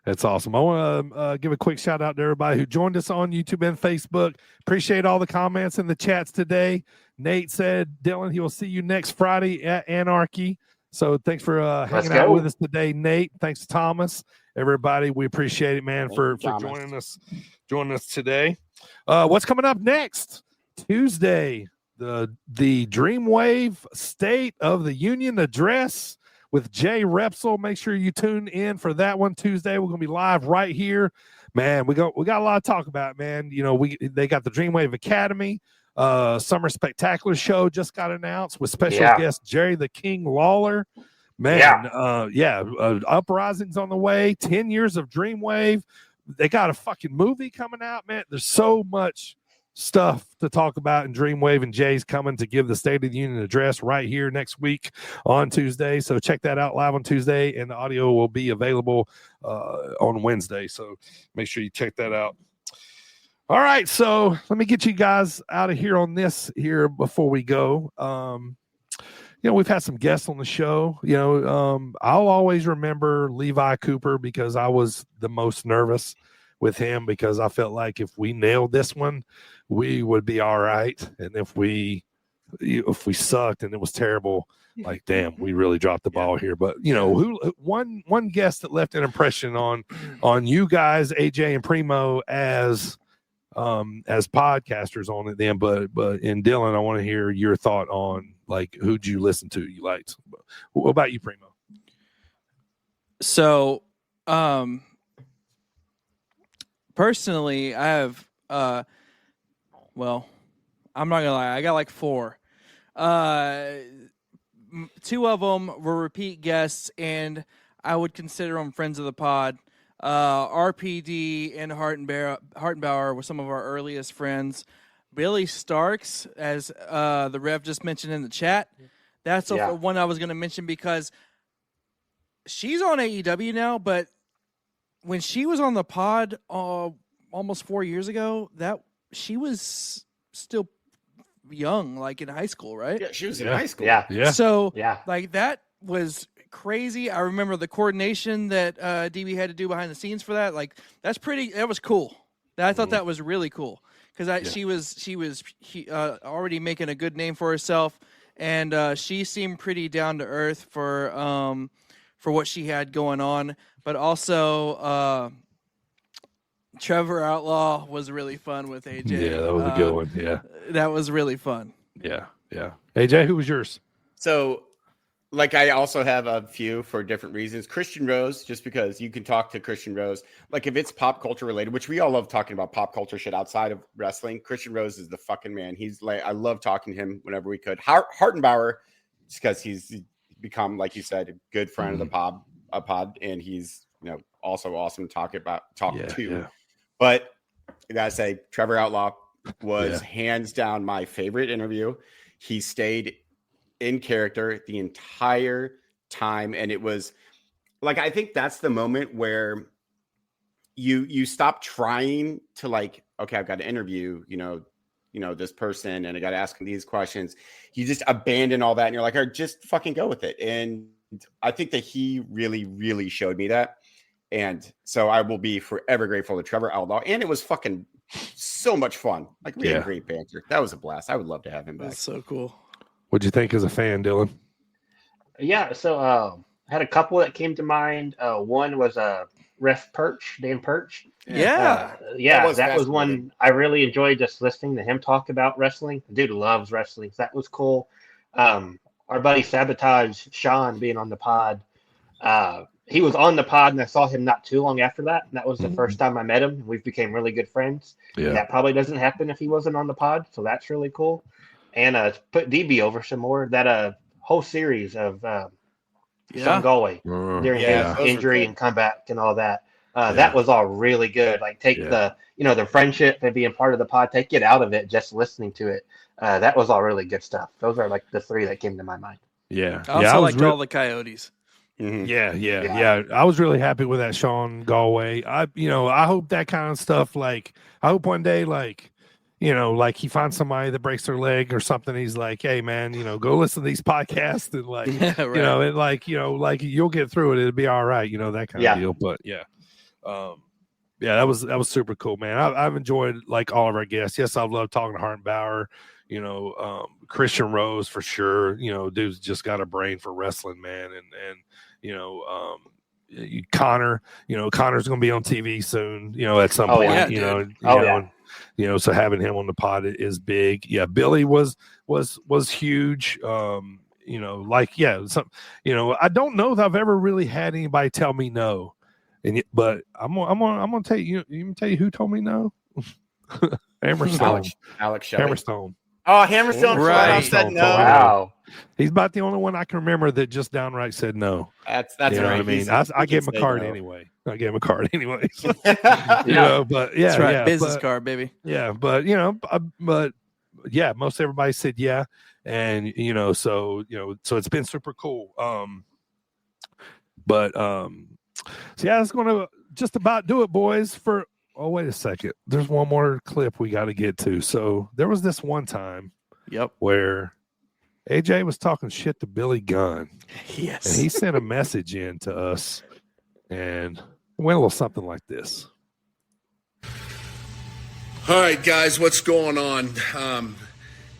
That's awesome. I want to give a quick shout out to everybody who joined us on YouTube and Facebook. Appreciate all the comments in the chats today. Nate said, Dylan, he will see you next Friday at Anarchy. So thanks for hanging out with us today, Nate. Thanks to Thomas. Everybody, we appreciate it, man, for joining us today. What's coming up next? Tuesday, the Dreamwave State of the Union address with Jay Repsol. Make sure you tune in for that one Tuesday. We're gonna be live right here, man. We got a lot to talk about, man. They got the Dreamwave Academy Summer Spectacular show just got announced with special guest Jerry the King Lawler. Man, Uprising's on the way. 10 years of Dreamwave. They got a fucking movie coming out, man. There's so much stuff to talk about in Dreamwave, and Jay's coming to give the State of the Union address right here next week on Tuesday. So check that out live on Tuesday, and the audio will be available on Wednesday. So make sure you check that out. All right, so let me get you guys out of here on this here before we go. We've had some guests on the show. I'll always remember Levi Cooper because I was the most nervous with him because I felt like if we nailed this one, we would be all right. And if we sucked and it was terrible, like, damn, we really dropped the ball here. But one guest that left an impression on you guys, AJ and Primo, as podcasters on it then, but in Dylan, I want to hear your thought on, like, who'd you listen to you liked. What about you, Primo? So personally, I have I'm not gonna lie, I got like 4. 2 of them were repeat guests, and I would consider them friends of the pod. RPD and Hartenbauer were some of our earliest friends. Billy Starks, as the Rev just mentioned in the chat, that's one I was going to mention because she's on AEW now, but when she was on the pod almost 4 years ago, that she was still young, like in high school, right? Yeah, she was in high school. Yeah. So, like, that was crazy. I remember the coordination that DB had to do behind the scenes for that. Like, that was cool. I thought that was really cool because she was already making a good name for herself, and she seemed pretty down to earth for what she had going on. But also, Trevor Outlaw was really fun with AJ. Yeah, that was a good one. Yeah, that was really fun. Yeah. AJ, who was yours? So like I also have a few for different reasons. Christian Rose, just because you can talk to Christian Rose, like if it's pop culture related, which we all love talking about pop culture shit outside of wrestling. Christian Rose is the fucking man. He's like, I love talking to him whenever we could. Hartenbauer, just because he's become, like you said, a good friend of the pod, and he's also awesome to talk to. Yeah. But I gotta say, Trevor Outlaw was hands down my favorite interview. He stayed in character the entire time, and it was like, I think that's the moment where you stop trying to like, okay, I've got to interview this person and I got to ask him these questions. You just abandon all that and you're like, all right, just fucking go with it. And I think that he really, really showed me that. And so I will be forever grateful to Trevor Outlaw. And it was fucking so much fun. Like, we had great banter. That was a blast. I would love to have him back. That's so cool. What'd you think as a fan, Dylan? Yeah, so I had a couple that came to mind. One was Ref Perch, Dan Perch. Yeah. That was one I really enjoyed, just listening to him talk about wrestling. The dude loves wrestling. So that was cool. Our buddy Sabotage, Sean, being on the pod. He was on the pod, and I saw him not too long after that. And that was the first time I met him. And we've became really good friends. Yeah. And that probably doesn't happen if he wasn't on the pod. So that's really cool. And put DB over some more. That whole series of Sean Galway during his injury and comeback and all that. That was all really good. Like, take the friendship and being part of the pod, take it out of it, just listening to it. That was all really good stuff. Those are like the three that came to my mind. Yeah. I also liked all the Coyotes. Mm-hmm. Yeah. I was really happy with that Sean Galway. I hope that kind of stuff, like, I hope one day, like, like he finds somebody that breaks their leg or something. He's like, hey man, go listen to these podcasts and like, and like, like you'll get through it. It'll be all right. That kind of deal. But that was super cool, man. I've enjoyed like all of our guests. Yes, I've loved talking to Hartenbauer, Christian Rose for sure. Dude's just got a brain for wrestling, man. And Connor, Connor's going to be on TV soon, at some point, so having him on the pod is big. Yeah. Billy was huge. I don't know if I've ever really had anybody tell me no. But I'm gonna tell you. You can tell you who told me no. Hammerstone. Alex Shelley. Hammerstone. Oh, Hammerstone. Right. Said no. Wow. He's about the only one I can remember that just downright said no. That's you know right. what I mean, I gave him a card anyway. But That's right. Business card, baby. Yeah, but most everybody said yeah, and so it's been super cool. So that's going to just about do it, boys. Oh, wait a second. There's one more clip we got to get to. So there was this one time where AJ was talking shit to Billy Gunn. Yes. And he sent a message in to us, and it went a little something like this. All right, guys, what's going on?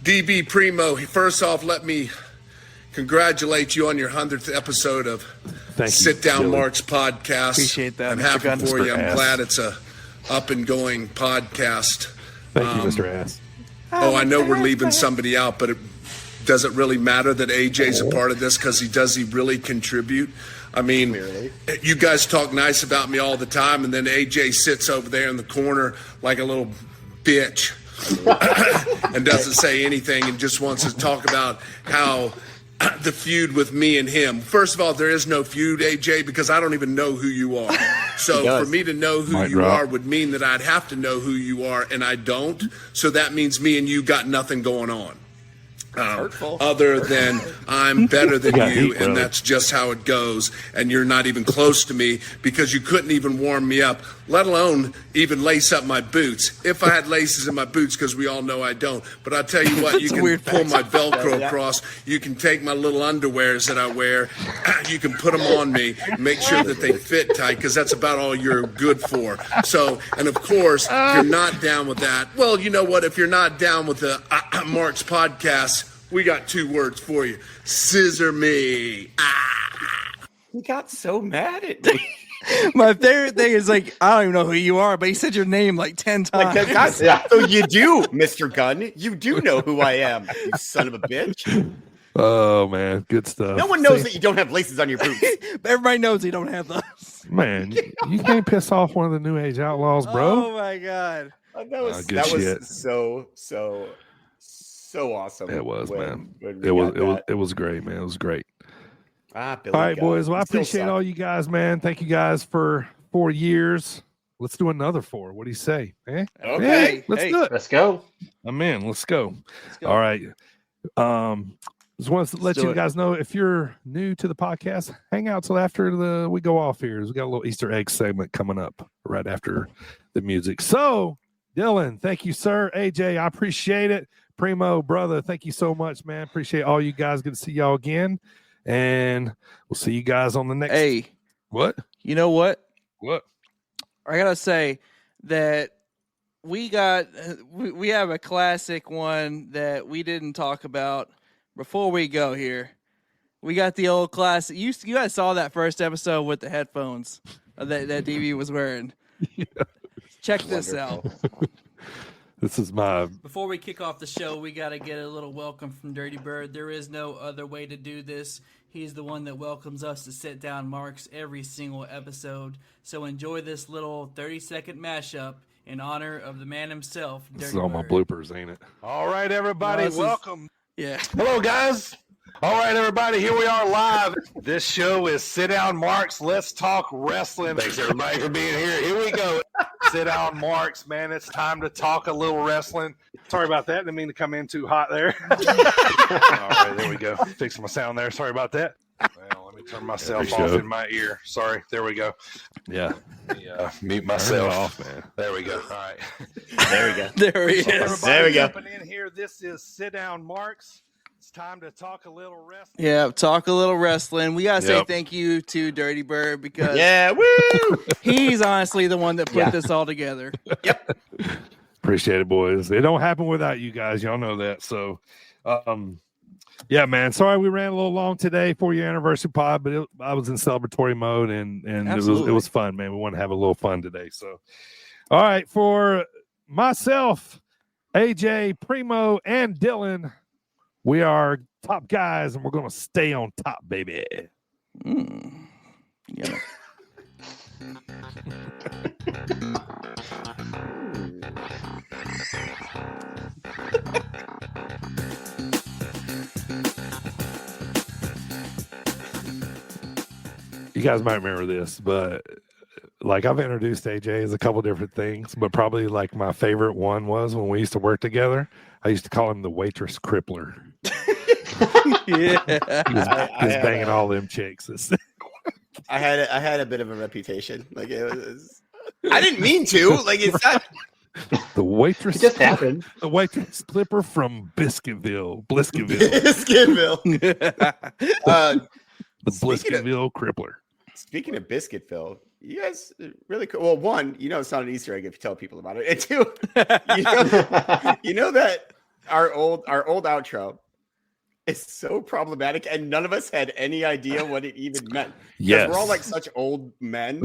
DB Primo, first off, let me congratulate you on your 100th episode of Sit Down Marks podcast. Appreciate that. I'm Mr. happy Gunn. for you. Mr. I'm Ass. glad it's a up and going podcast. Thank you, Mr. Ass. I know we're leaving somebody out, but does it really matter that AJ's a part of this? Because he really contribute? I mean, you guys talk nice about me all the time, and then AJ sits over there in the corner like a little bitch and doesn't say anything and just wants to talk about how the feud with me and him. First of all, there is no feud, AJ, because I don't even know who you are. So for me to know who you are would mean that I'd have to know who you are, and I don't. So that means me and you got nothing going on. Other than I'm better than you, and that's just how it goes. And you're not even close to me because you couldn't even warm me up, let alone even lace up my boots. If I had laces in my boots, because we all know I don't. But I'll tell you what, you can pull my Velcro across. You can take my little underwears that I wear. You can put them on me, make sure that they fit tight, because that's about all you're good for. So, and of course, if you're not down with that, well, you know what? If you're not down with the Mark's podcast, we got two words for you. Scissor me. He got so mad at me. My favorite thing is, like, I don't even know who you are, but he said your name like 10 times. So you do, Mr. Gunn. You do know who I am, you son of a bitch. Oh man, good stuff. No one knows that you don't have laces on your boots. Everybody knows you don't have those. Man, you can't piss off one of the New Age Outlaws, bro. Oh my god. That was good shit. so awesome. It was, man. when we It was great, man. It was great. Billy All right, got boys. it. Well, I He still appreciate sucks. all you guys, man. Thank you guys for 4 years. Let's do another 4. What do you say? Eh? Okay. Eh? Let's Hey. do it. Let's go. I'm in. Let's go. go. All right. Just want to let do you it. guys know, if you're new to the podcast, hang out till after we go off here. We got a little Easter egg segment coming up right after the music. So, Dylan, thank you, sir. AJ, I appreciate it. Primo, brother, thank you so much, man. Appreciate all you guys. Good to see y'all again. And we'll see you guys on the next. Hey, What? you know what? What? I gotta say that we have a classic one that we didn't talk about before we go here. We got the old classic. You guys saw that first episode with the headphones that DB was wearing. Yeah. Check this out. This is my. Before we kick off the show, we got to get a little welcome from Dirty Bird. There is no other way to do this. He's the one that welcomes us to Sit Down Marks every single episode. So enjoy this little 30-second mashup in honor of the man himself, Dirty This is all my Bird. bloopers, ain't it? All right, everybody, No, this is- welcome. Yeah. Hello, guys. All right, everybody, here we are live. This show is Sit Down Marks. Let's talk wrestling. Thanks, everybody, for being here. Here we go. Sit Down Marks, man. It's time to talk a little wrestling. Sorry about that. Didn't mean to come in too hot there. All right, there we go. Fixing my sound there. Sorry about that. Well, let me turn myself Every off show. in my ear. Sorry. There we go. Yeah. Mute Turn myself. it off, man. There we go. All right. There we go. There he is. Everybody There we go. jumping in here. This is Sit Down Marks. It's time to talk a little wrestling. Yeah, talk a little wrestling. We gotta say Yep. thank you to Dirty Bird because Yeah, woo! he's honestly the one that put Yeah. this all together. Appreciate it, boys. It don't happen without you guys. Y'all know that. So, yeah, man. Sorry we ran a little long today for your anniversary pod, but I was in celebratory mode and it Absolutely. was fun, man. We want to have a little fun today. So, all right, for myself, AJ, Primo, and Dylan, we are top guys, and we're gonna stay on top, baby. Yeah. You guys might remember this, but like I've introduced AJ as a couple different things, but probably like my favorite one was when we used to work together. I used to call him the waitress crippler. Yeah. He was banging all them chicks. I had a bit of a reputation. Like it was. I didn't mean to. Like it's not. The waitress. It just happened. The waitress clipper from Biscuitville. Biscuitville. The Biscuitville crippler. Speaking of Biscuitville, you guys really cool. Well, one, it's not an Easter egg if you tell people about it. And two, you know that our old outro is so problematic, and none of us had any idea what it even meant. Yes. We're all like such old men.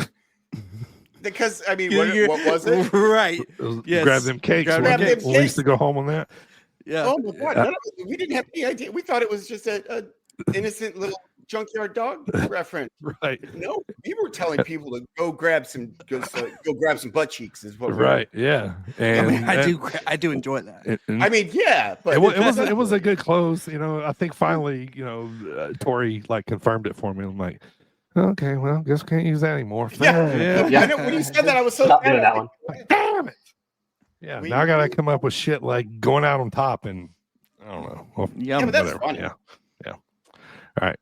Because I mean, what was it? Right. Yes. Grab them cakes. Grab when them we used to go home on that. Yeah. Oh my God! None of us, we didn't have any idea. We thought it was just a innocent little junkyard dog reference. Right. No, we were telling people to go grab some butt cheeks. Is what. Right. Yeah. And I do enjoy that. I mean, yeah, but it was a good close. I think finally, Tori like confirmed it for me. I'm like, okay, well, guess we can't use that anymore. Yeah. I know, when you said that, I was so Stop sad. doing that one. Damn it. Yeah. Now I gotta come up with shit like going out on top, and I don't know. Well, Yeah, but that's whatever. funny. Yeah. All right.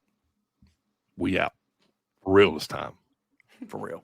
We out. For real this time. For real.